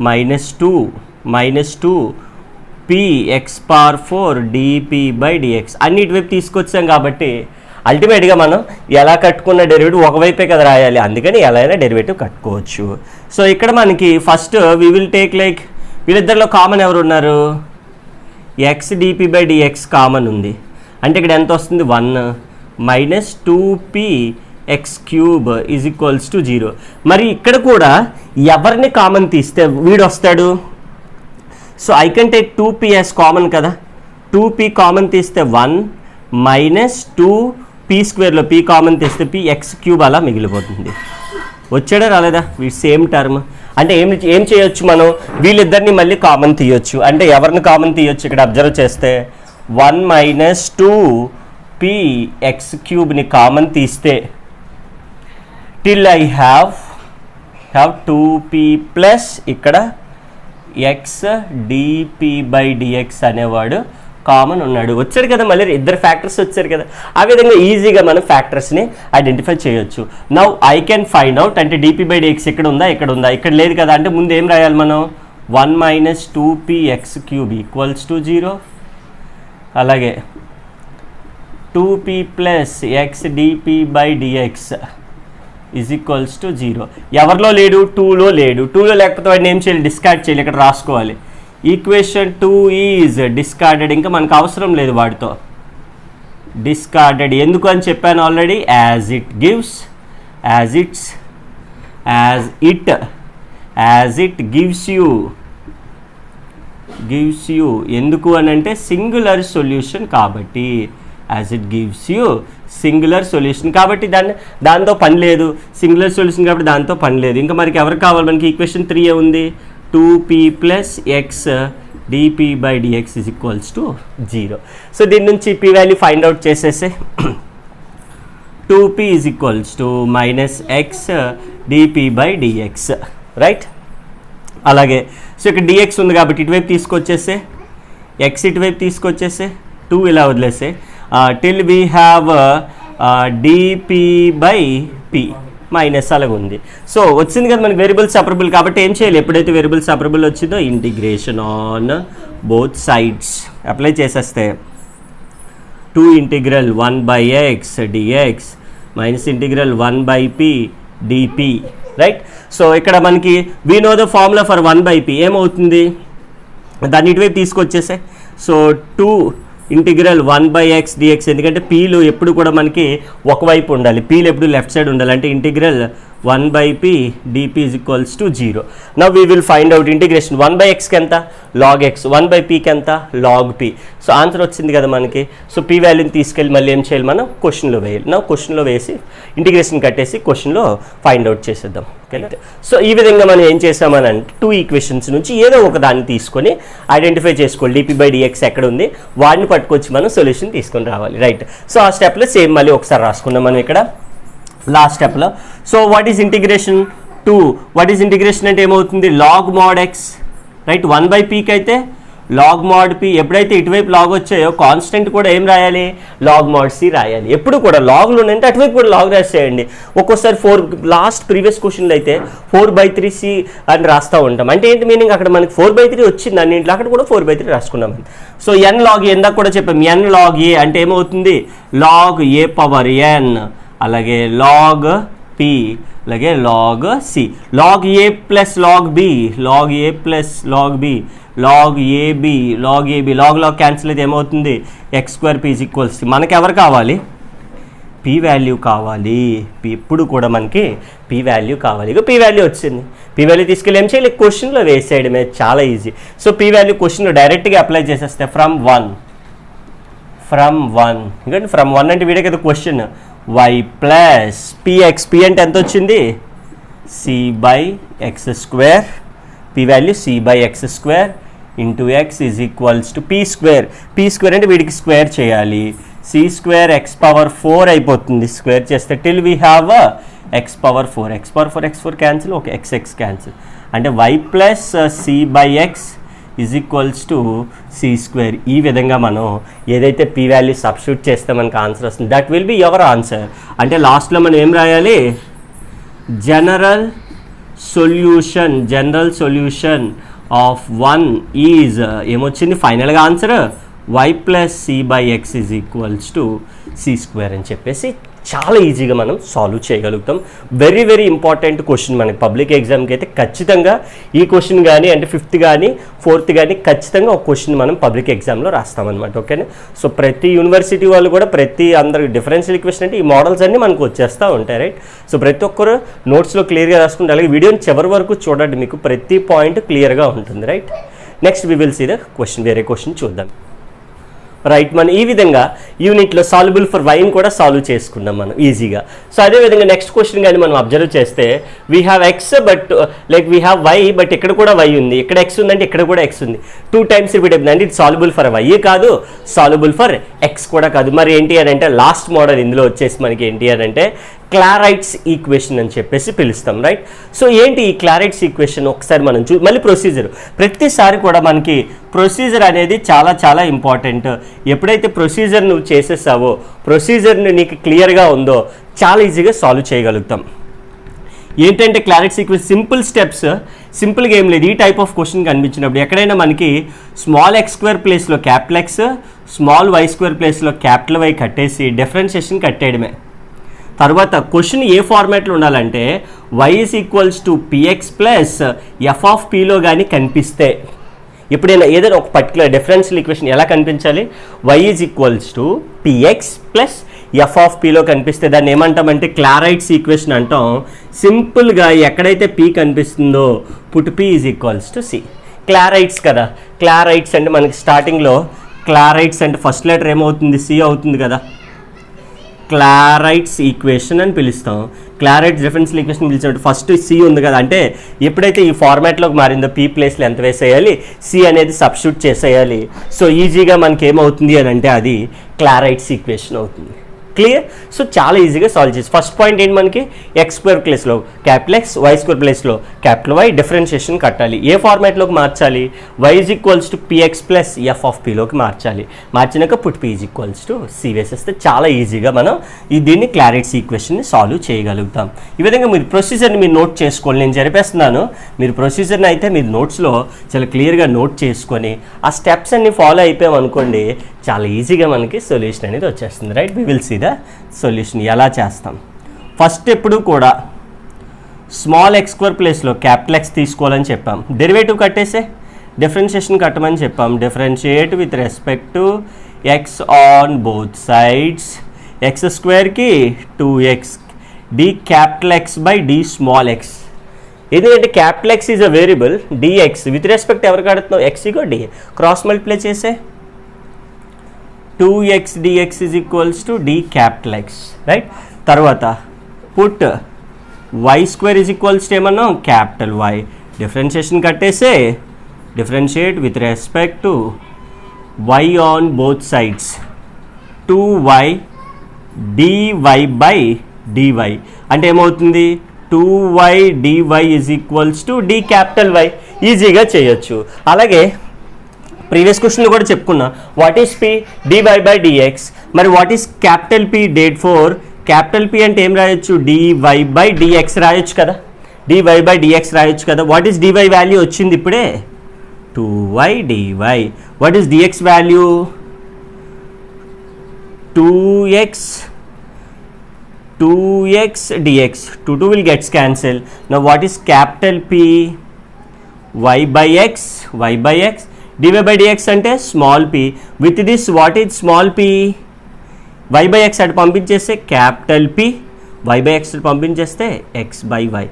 -2p x⁴ dp/dx అన్నిటి వైపు తీసుకొచ్చాం కాబట్టి అల్టిమేట్గా మనం ఎలా కట్టుకున్న డెరివేటివ్ ఒకవైపే కదా రాయాలి, అందుకని ఎలా అయినా డెరివేటివ్ కట్టుకోవచ్చు. సో ఇక్కడ మనకి first we will take like వీళ్ళిద్దరిలో కామన్ ఎవరు ఉన్నారు, x dp/dx కామన్ ఉంది, అంటే ఇక్కడ ఎంత వస్తుంది, 1 -2p x³ = 0. మరి ఇక్కడ కూడా ఎవరిని కామన్ తీస్తే వీడు వస్తాడు, so I can take 2p as common కదా, 2p కామన్ తీస్తే 1 మైనస్ 2p² p కామన్ తీస్తే px³ అలా మిగిలిపోతుంది. వచ్చాడా రాలేదా? Same term. అంటే ఏం చేయొచ్చు మనం, వీళ్ళిద్దరిని మళ్ళీ కామన్ తీయొచ్చు. అంటే ఎవరిని కామన్ తీయొచ్చు ఇక్కడ అబ్జర్వ్ చేస్తే 1 మైనస్ 2px³ కామన్ తీస్తే till I have 2p plus ఇక్కడ x dp/dx అనేవాడు కామన్ ఉన్నాడు. వచ్చాడు కదా, మళ్ళీ ఇద్దరు ఫ్యాక్టర్స్ వచ్చారు కదా. ఆ విధంగా ఈజీగా మనం ఫ్యాక్టర్స్ని ఐడెంటిఫై చేయొచ్చు. Now I can find out అంటే dp/dx ఇక్కడ ఉందా, ఇక్కడ ఉందా, ఇక్కడ లేదు కదా. అంటే ముందు ఏం రాయాలి మనం, 1 మైనస్ 2px³ ఈక్వల్స్ టు 0. అలాగే 2p plus x dp/dx is equals to 0. ఎవరిలో లేడు, 2లో లేడు. 2లో లేకపోతే వాడిని ఏం చేయాలి, డిస్కార్డ్ చేయాలి. ఇక్కడ రాసుకోవాలి, ఈక్వేషన్ 2 ఈజ్ డిస్కార్డెడ్. ఇంకా మనకు అవసరం లేదు వాటితో, డిస్కార్డెడ్. ఎందుకు అని చెప్పాను already, as it gives you ఎందుకు అని అంటే సింగులర్ సొల్యూషన్ కాబట్టి, as it gives you singular solution కాబట్టి దాంతో పని లేదు. సింగులర్ సొల్యూషన్ కాబట్టి దాంతో పని లేదు. ఇంకా మనకి ఎవరికి కావాలి, మనకి ఈక్వేషన్ 3 ఉంది, 2p plus x dp/dx is equals to 0. So దీని నుంచి p వాల్యూ ఫైండ్ అవుట్ చేసేస్తే 2p is equals to minus x dp/dx, right. అలాగే సో ఇక్కడ dx ఉంది కాబట్టి ఇటువైపు తీసుకొచ్చేస్తే, x ఇటువైపు తీసుకొచ్చేస్తే, 2 ఇలా వదిలేస్తే till we have dp/p minus అలాగ ఉంది. సో వచ్చింది కదా మనకి వేరియబుల్ సెపరబుల్ కాబట్టి ఏం చేయాలి, ఎప్పుడైతే వేరియబుల్ సెపరబుల్ వచ్చిందో integration on both sides apply చేసేస్తే 2 integral 1/x dx minus integral 1/p dp, right. So ఇక్కడ మనకి we know the formula for 1/p ఏమవుతుంది, దాన్ని ఇటువైపు తీసుకొచ్చేసే. సో 2 ఇంటిగ్రల్ 1/x dx, ఎందుకంటే పీలు ఎప్పుడు కూడా మనకి ఒకవైపు ఉండాలి, పీలు ఎప్పుడు లెఫ్ట్ సైడ్ ఉండాలి. అంటే integral 1/p dp is equals to 0. Now we will find out integration 1/xకి ఎంత, log x, 1/pకి ఎంత, log p. సో ఆన్సర్ వచ్చింది కదా మనకి. సో p వాల్యూని తీసుకెళ్ళి మళ్ళీ ఏం చేయాలి, మనం క్వశ్చన్లో వేయాలి. నా క్వశ్చన్లో వేసి ఇంటిగ్రేషన్ కట్టేసి క్వశ్చన్లో ఫైండ్ అవుట్ చేసేద్దాం. ఓకే. సో ఈ విధంగా మనం ఏం చేసామని అంటే 2 ఈక్వేషన్స్ నుంచి ఏదో ఒక దాన్ని తీసుకొని ఐడెంటిఫై చేసుకోవాలి, dp/dx ఎక్కడ ఉంది, వాడిని పట్టుకొచ్చి మనం సొల్యూషన్ తీసుకొని రావాలి, రైట్. సో ఆ స్టెప్లో సేమ్ మళ్ళీ ఒకసారి రాసుకున్నాం మనం ఇక్కడ లాస్ట్ స్టెప్లో. So what is integration 2, what is integration అంటే ఏమవుతుంది, log mod x, రైట్. 1/pకి అయితే log mod p. ఎప్పుడైతే ఇటువైపు లాగ్ వచ్చాయో కాన్స్టెంట్ కూడా ఏం రాయాలి, log mod c రాయాలి. ఎప్పుడు కూడా లాగ్లు ఉన్నాయంటే అటువైపు కూడా లాగ్ రాసేయండి. ఒక్కోసారి లాస్ట్ ప్రీవియస్ క్వశ్చన్లో అయితే 4/3c అని రాస్తూ ఉంటాం. అంటే ఏంటి మీనింగ్, అక్కడ మనకి 4/3 వచ్చింది అన్నింట్లో, అక్కడ కూడా 4/3 రాసుకున్నాం. సో n log a ఎందాక కూడా చెప్పాం, n log a అంటే ఏమవుతుంది, log a పవర్ n, అలాగే log p, అలాగే log c, log a plus log b, log a plus log b, log ab, log cancel అయితే ఏమవుతుంది, x²p ఈజ్ ఈక్వల్స్. మనకి ఎవరు కావాలి, p వాల్యూ కావాలి. ఇప్పుడు కూడా మనకి p వాల్యూ కావాలి. ఇక p వాల్యూ వచ్చింది, p వాల్యూ తీసుకెళ్ళి ఏం చేయాలి, క్వశ్చన్లో వేసేయడమే, చాలా ఈజీ. సో p వాల్యూ క్వశ్చన్లో డైరెక్ట్గా అప్లై చేసేస్తే ఫ్రమ్ 1 ఎందుకంటే ఫ్రమ్ 1 అంటే వీడే కదా question, y plus px, p అంటే ఎంత వచ్చింది, c/x², p value c/x² into x is equals to p² అంటే వీడికి స్క్వేర్ చేయాలి, c² x⁴ అయిపోతుంది స్క్వేర్ చేస్తే, till we have x⁴ cancel, okay x cancel, అంటే y plus c/x is equals to c². ఈ విధంగా మనం ఏదైతే p వాల్యూ సబ్స్టిట్యూట్ చేస్తే మనకు ఆన్సర్ వస్తుంది, that will be your answer. అంటే లాస్ట్లో మనం ఏం రాయాలి, జనరల్ సొల్యూషన్ ఆఫ్ 1 ఈజ్ ఏమొచ్చింది ఫైనల్గా answer, y plus c/x is equals to c² అని చెప్పేసి చాలా ఈజీగా మనం సాల్వ్ చేయగలుగుతాం. వెరీ వెరీ ఇంపార్టెంట్ క్వశ్చన్ మనకి పబ్లిక్ ఎగ్జామ్కి అయితే ఖచ్చితంగా ఈ క్వశ్చన్ కానీ, అంటే 5th కానీ 4th కానీ ఖచ్చితంగా ఒక క్వశ్చన్ మనం పబ్లిక్ ఎగ్జామ్లో రాస్తామన్నమాట. ఓకేనా. సో ప్రతి యూనివర్సిటీ వాళ్ళు కూడా అందరికి డిఫరెన్షియల్ ఈక్వేషన్ అంటే ఈ మోడల్స్ అన్నీ మనకు వచ్చేస్తూ ఉంటాయి, రైట్. సో ప్రతి ఒక్కరు నోట్స్లో క్లియర్గా రాసుకుంటే, అలాగే వీడియోని చివరి వరకు చూడండి, మీకు ప్రతి పాయింట్ క్లియర్గా ఉంటుంది, right. Next we will see the question, వేరే క్వశ్చన్ చూద్దాం. రైట్. మనం ఈ విధంగా యూనిట్లో సాల్యుబుల్ ఫర్ వైని కూడా సాల్వ్ చేసుకున్నాం మనం ఈజీగా. సో అదేవిధంగా నెక్స్ట్ క్వశ్చన్ కానీ మనం అబ్జర్వ్ చేస్తే we have x but like we have y but ఇక్కడ కూడా వై ఉంది, ఇక్కడ ఎక్స్ ఉందంటే ఇక్కడ కూడా ఎక్స్ ఉంది, 2 times రిపీట్ అయిపోయింది అంటే ఇది సాల్యుబుల్ ఫర్ వై కాదు, సాల్యుబుల్ ఫర్ ఎక్స్ కూడా కాదు. మరి ఏంటి అని అంటే లాస్ట్ మోడల్ ఇందులో వచ్చేసి మనకి ఏంటి అని అంటే క్లారైట్స్ ఈక్వేషన్ అని చెప్పేసి పిలుస్తాం, రైట్. సో ఏంటి ఈ క్లారైట్స్ ఈక్వేషన్ ఒకసారి మనం మళ్ళీ ప్రొసీజర్, ప్రతిసారి కూడా మనకి ప్రొసీజర్ అనేది చాలా చాలా ఇంపార్టెంట్. ఎప్పుడైతే ప్రొసీజర్ నువ్వు చేసేసావో, ప్రొసీజర్ని నీకు క్లియర్గా ఉందో చాలా ఈజీగా సాల్వ్ చేయగలుగుతాం. ఏంటంటే క్లారైట్స్ ఈక్వేషన్ సింపుల్ స్టెప్స్, సింపుల్గా ఏం లేదు. ఈ టైప్ ఆఫ్ క్వశ్చన్ కనిపించినప్పుడు ఎక్కడైనా మనకి స్మాల్ ఎక్స్ స్క్వేర్ ప్లేస్లో capital x, small y square ప్లేస్లో క్యాపిటల్ వై కట్టేసి డిఫరెన్షియేషన్ కట్టేయడమే. తర్వాత క్వశ్చన్ ఏ ఫార్మాట్లో ఉండాలంటే y is equals to px plus f of పిలో కానీ కనిపిస్తే, ఎప్పుడైనా ఏదైనా ఒక పర్టికులర్ డిఫరెన్షియల్ ఈక్వేషన్ ఎలా కనిపించాలి, y is equals to px plus f of పిలో కనిపిస్తే దాన్ని ఏమంటామంటే క్లారైట్స్ ఈక్వేషన్ అంటాం. సింపుల్గా ఎక్కడైతే పి కనిపిస్తుందో put p is equals to c. Clairaut's కదా, క్లారైట్స్ అంటే మనకి స్టార్టింగ్లో క్లారైట్స్ అంటే ఫస్ట్ లెటర్ ఏమవుతుంది, సి అవుతుంది కదా, క్లారైట్స్ ఈక్వేషన్ అని పిలుస్తాం. Clairaut's differential equation పిలిచినట్టు first C ఉంది కదా, అంటే ఎప్పుడైతే ఈ ఫార్మాట్లోకి మారిందో పీ ప్లేస్లో ఎంత వేసేయాలి, సి అనేది సబ్స్టిట్యూట్ చేసేయాలి. సో ఈజీగా మనకి ఏమవుతుంది అని అంటే అది క్లారైట్స్ ఈక్వేషన్ అవుతుంది. క్లియర్. సో చాలా ఈజీగా సాల్వ్ చేసి ఫస్ట్ పాయింట్ ఏంటి మనకి ఎక్స్ స్క్వేర్ ప్లేస్లో క్యాపిటల్ ఎక్స్, వై స్క్వేర్ ప్లేస్లో క్యాపిటల్ వై డిఫరెన్షియేషన్ కట్టాలి. ఏ ఫార్మాట్లోకి మార్చాలి, y is equals to px plus f of పిలోకి మార్చాలి. మార్చినాక put p is equals to c వేసేస్తే చాలా ఈజీగా మనం దీన్ని క్లారైట్స్ ఈక్వేషన్ని సాల్వ్ చేయగలుగుతాం. ఈ విధంగా మీరు ప్రొసీజర్ని మీరు నోట్ చేసుకోవాలి. నేను జరిపేస్తున్నాను, మీరు ప్రొసీజర్ని అయితే మీరు నోట్స్లో చాలా క్లియర్గా నోట్ చేసుకొని ఆ స్టెప్స్ అన్ని ఫాలో అయిపోయాం అనుకోండి, చాలా ఈజీగా మనకి సొల్యూషన్ అనేది వచ్చేస్తుంది, right. We will see the solution ఎలా చేస్తాం. ఫస్ట్ ఎప్పుడు కూడా స్మాల్ ఎక్స్ స్క్వేర్ ప్లేస్లో క్యాపిటల్ ఎక్స్ తీసుకోవాలని చెప్పాం, డెరివేటివ్ కట్టేసే డిఫరెన్షియేషన్ కట్టమని చెప్పాం. Differentiate with respect to x on both sides, x స్క్వేర్కి 2x d capital x by d small x. ఎందుకంటే capital x is a variable, dx with respect ఎవరు కడుతున్నావు, ఎక్స్ ఇగో డి, క్రాస్ మల్టిప్లై చేసే 2x dx is equals to d capital X, right. తర్వాత put y square is equals to ఏమన్నా capital Y, differentiation కట్టేసే differentiate with respect to y on both sides 2y dy by dy అంటే ఏమవుతుంది 2y dy is equals to d capital Y. ఈజీగా చేయొచ్చు. అలాగే previous క్వశ్చన్లో కూడా చెప్పుకున్నా what is p, dy by dx. మరి what is capital p, date 4. Capital p అంటే ఏం రాయొచ్చు, డివై బై డిఎక్స్ రాయొచ్చు కదా, డివై బై డిఎక్స్ రాయొచ్చు కదా. వాట్ ఈస్ డివై వాల్యూ వచ్చింది ఇప్పుడే 2y d y. What is d x value 2x dx. 2 will gets cancel. Now what is capital P, y by x dy by dx అంటే small p. With this what is small p, y by x అటు పంపించేస్తే capital p, y by x పంపించేస్తే x by y.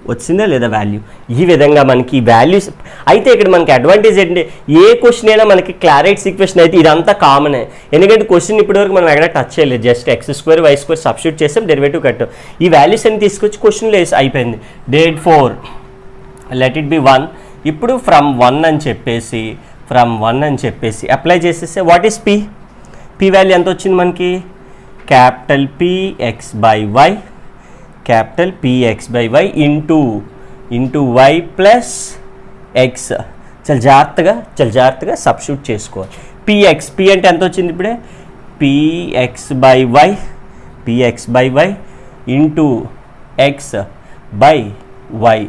వచ్చిందా లేదా value. ఈ విధంగా మనకి values అయితే ఇక్కడ మనకి అడ్వాంటేజ్ ఏంటంటే ఏ క్వశ్చన్ అయినా మనకి క్లారైట్స్ ఈక్వేషన్ అయితే ఇదంతా కామనే. ఎందుకంటే క్వశ్చన్ ఇప్పటివరకు మనం ఎక్కడ టచ్ చేయలేదు, just x square y square substitute చేసాం, డెరివేటివ్ కట్టాం. ఈ వాల్యూస్ అన్ని తీసుకొచ్చి క్వశ్చన్లో అయిపోయింది. డేట్ 4 లెట్ ఇట్ బి 1. ఇప్పుడు ఫ్రమ్ 1 అని చెప్పేసి అప్లై చేసేస్తే what is p, p value ఎంత వచ్చింది మనకి capital p x by y, capital p x by y into y plus x. చాలా జాగ్రత్తగా సబ్స్టిట్యూట్ చేసుకోవాలి. పిఎక్స్, పి అంటే ఎంత వచ్చింది ఇప్పుడే p x by y into x by y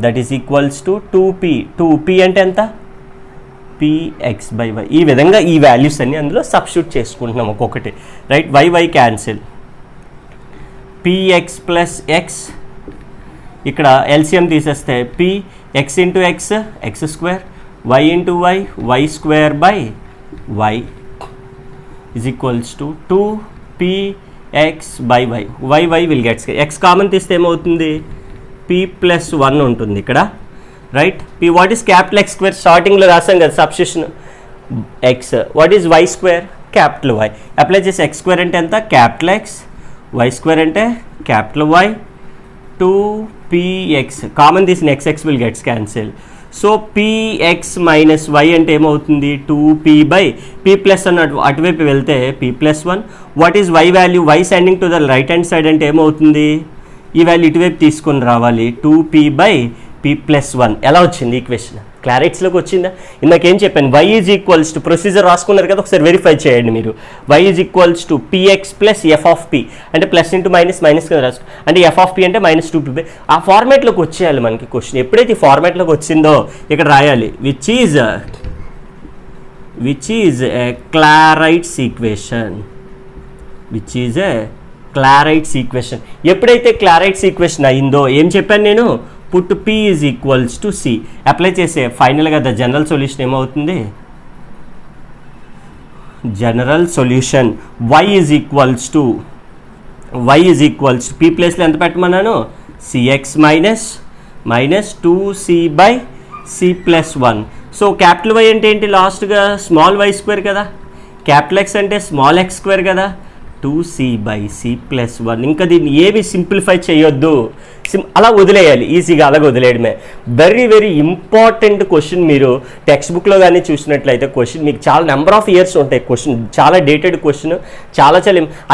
that is equals to 2p అంటే ఎంత px బై వై. ఈ విధంగా ఈ వాల్యూస్ అన్ని అందులో సబ్స్టిట్యూట్ చేసుకుంటున్నాం ఒక్కొక్కటి, right. Y cancel, px plus x ఇక్కడ ఎల్సిఎం తీసేస్తే p x into x square, y into y square by y is equals to 2px by y will gets x common తీస్తే ఏమవుతుంది p ప్లస్ 1 ఉంటుంది ఇక్కడ, right. p what is capital x square స్టార్టింగ్లో రాసాం కదా substitution, x. What is y square? Capital y. Apply చేసి x square అంటే ఎంత? Capital x. వై స్క్వేర్ అంటే క్యాపిటల్ వై. 2px కామన్ తీసిన x will gets cancel. So px minus y అంటే ఏమవుతుంది? 2p బై p ప్లస్ అన్నట్టు అటువైపు వెళ్తే p+1. What is y value? Y sending to the right hand side అంటే ఏమవుతుంది? ఈ వాల్యూ ఇటువైపు తీసుకొని రావాలి. 2p by p+1. ఎలా వచ్చింది ఈక్వేషన్? క్లారిటీస్లోకి వచ్చిందా? ఇందాకేం చెప్పాను? y is equals to procedure రాసుకున్నారు కదా, ఒకసారి వెరిఫై చేయండి మీరు. y is equals to px plus f of p అంటే ప్లస్ ఇంటూ మైనస్ మైనస్ కదా రాసుకో, అంటే ఎఫ్ ఆఫ్ p అంటే -2p. ఆ ఫార్మాట్లోకి వచ్చేయాలి మనకి క్వశ్చన్. ఎప్పుడైతే ఈ ఫార్మాట్లోకి వచ్చిందో ఇక్కడ రాయాలి which is a Clairaut's equation. Which is a Clairaut's equation. ఎప్పుడైతే క్లారైట్స్ ఈక్వేషన్ అయిందో ఏం చెప్పాను నేను? Put p is equals to c. Apply చేసే ఫైనల్గా ద జనరల్ సొల్యూషన్ ఏమవుతుంది? General solution y is equals to p ప్లేస్లో ఎంత పెట్టమన్నాను? cx minus 2c by c+1. So capital y అంటే ఏంటి? లాస్ట్గా స్మాల్ వై స్క్వేర్ కదా, క్యాపిటల్ ఎక్స్ అంటే స్మాల్ ఎక్స్ స్క్వేర్ కదా, 2c బై c+1. ఇంకా దీన్ని ఏమి సింప్లిఫై చేయొద్దు, అలా వదిలేయాలి, ఈజీగా అలాగ వదిలేయడమే. Very very important question. మీరు టెక్స్ట్ బుక్లో కానీ చూసినట్లయితే క్వశ్చన్ మీకు చాలా నెంబర్ ఆఫ్ ఇయర్స్ ఉంటాయి. క్వశ్చన్ చాలా డేటెడ్ క్వశ్చన్, చాలా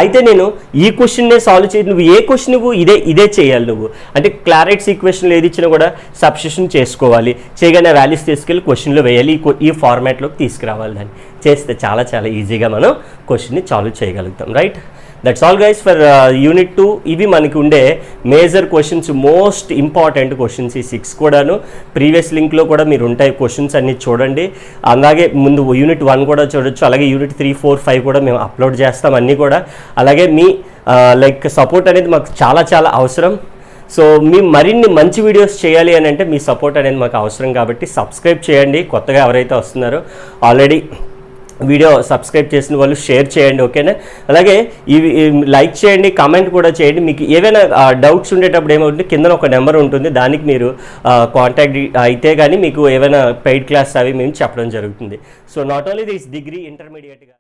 అయితే నేను ఈ క్వశ్చన్నే సాల్వ్ చేసి నువ్వు ఏ క్వశ్చన్ నువ్వు ఇదే చేయాలి. నువ్వు అంటే క్లారైట్స్ ఈక్వేషన్లో ఏది ఇచ్చినా కూడా సబ్స్టిట్యూషన్ చేసుకోవాలి, చేయగానే వాల్యూస్ తీసుకెళ్ళి క్వశ్చన్లో వేయాలి, ఈ ఫార్మాట్లోకి తీసుకురావాలి. దాన్ని చేస్తే చాలా ఈజీగా మనం క్వశ్చన్ని సాల్వ్ చేయగలుగుతాం. Right, that's all guys for unit 2. ఇవి మనకి ఉండే major questions, most important questions. ఈ 6 కూడాను ప్రీవియస్ లింక్లో కూడా మీరు ఉంటాయి క్వశ్చన్స్ అన్ని చూడండి. అలాగే ముందు యూనిట్ 1 కూడా చూడొచ్చు, అలాగే యూనిట్ 3, 4, 5 కూడా మేము అప్లోడ్ చేస్తాం అన్నీ కూడా. అలాగే మీ సపోర్ట్ అనేది మాకు చాలా అవసరం. సో మీ మరిన్ని మంచి వీడియోస్ చేయాలి అని అంటే మీ సపోర్ట్ అనేది మాకు అవసరం, కాబట్టి సబ్స్క్రైబ్ చేయండి. కొత్తగా ఎవరైతే వస్తున్నారో ఆల్రెడీ వీడియో సబ్స్క్రైబ్ చేసిన వాళ్ళు షేర్ చేయండి, ఓకేనా? అలాగే ఇవి లైక్ చేయండి, కామెంట్ కూడా చేయండి. మీకు ఏవైనా డౌట్స్ ఉండేటప్పుడు ఏమవుతుంది, కింద ఒక నెంబర్ ఉంటుంది, దానికి మీరు కాంటాక్ట్ అయితే కానీ మీకు ఏమైనా పెయిడ్ క్లాస్ అవి మేము చెప్పడం జరుగుతుంది. So not only this degree, ఇంటర్మీడియట్గా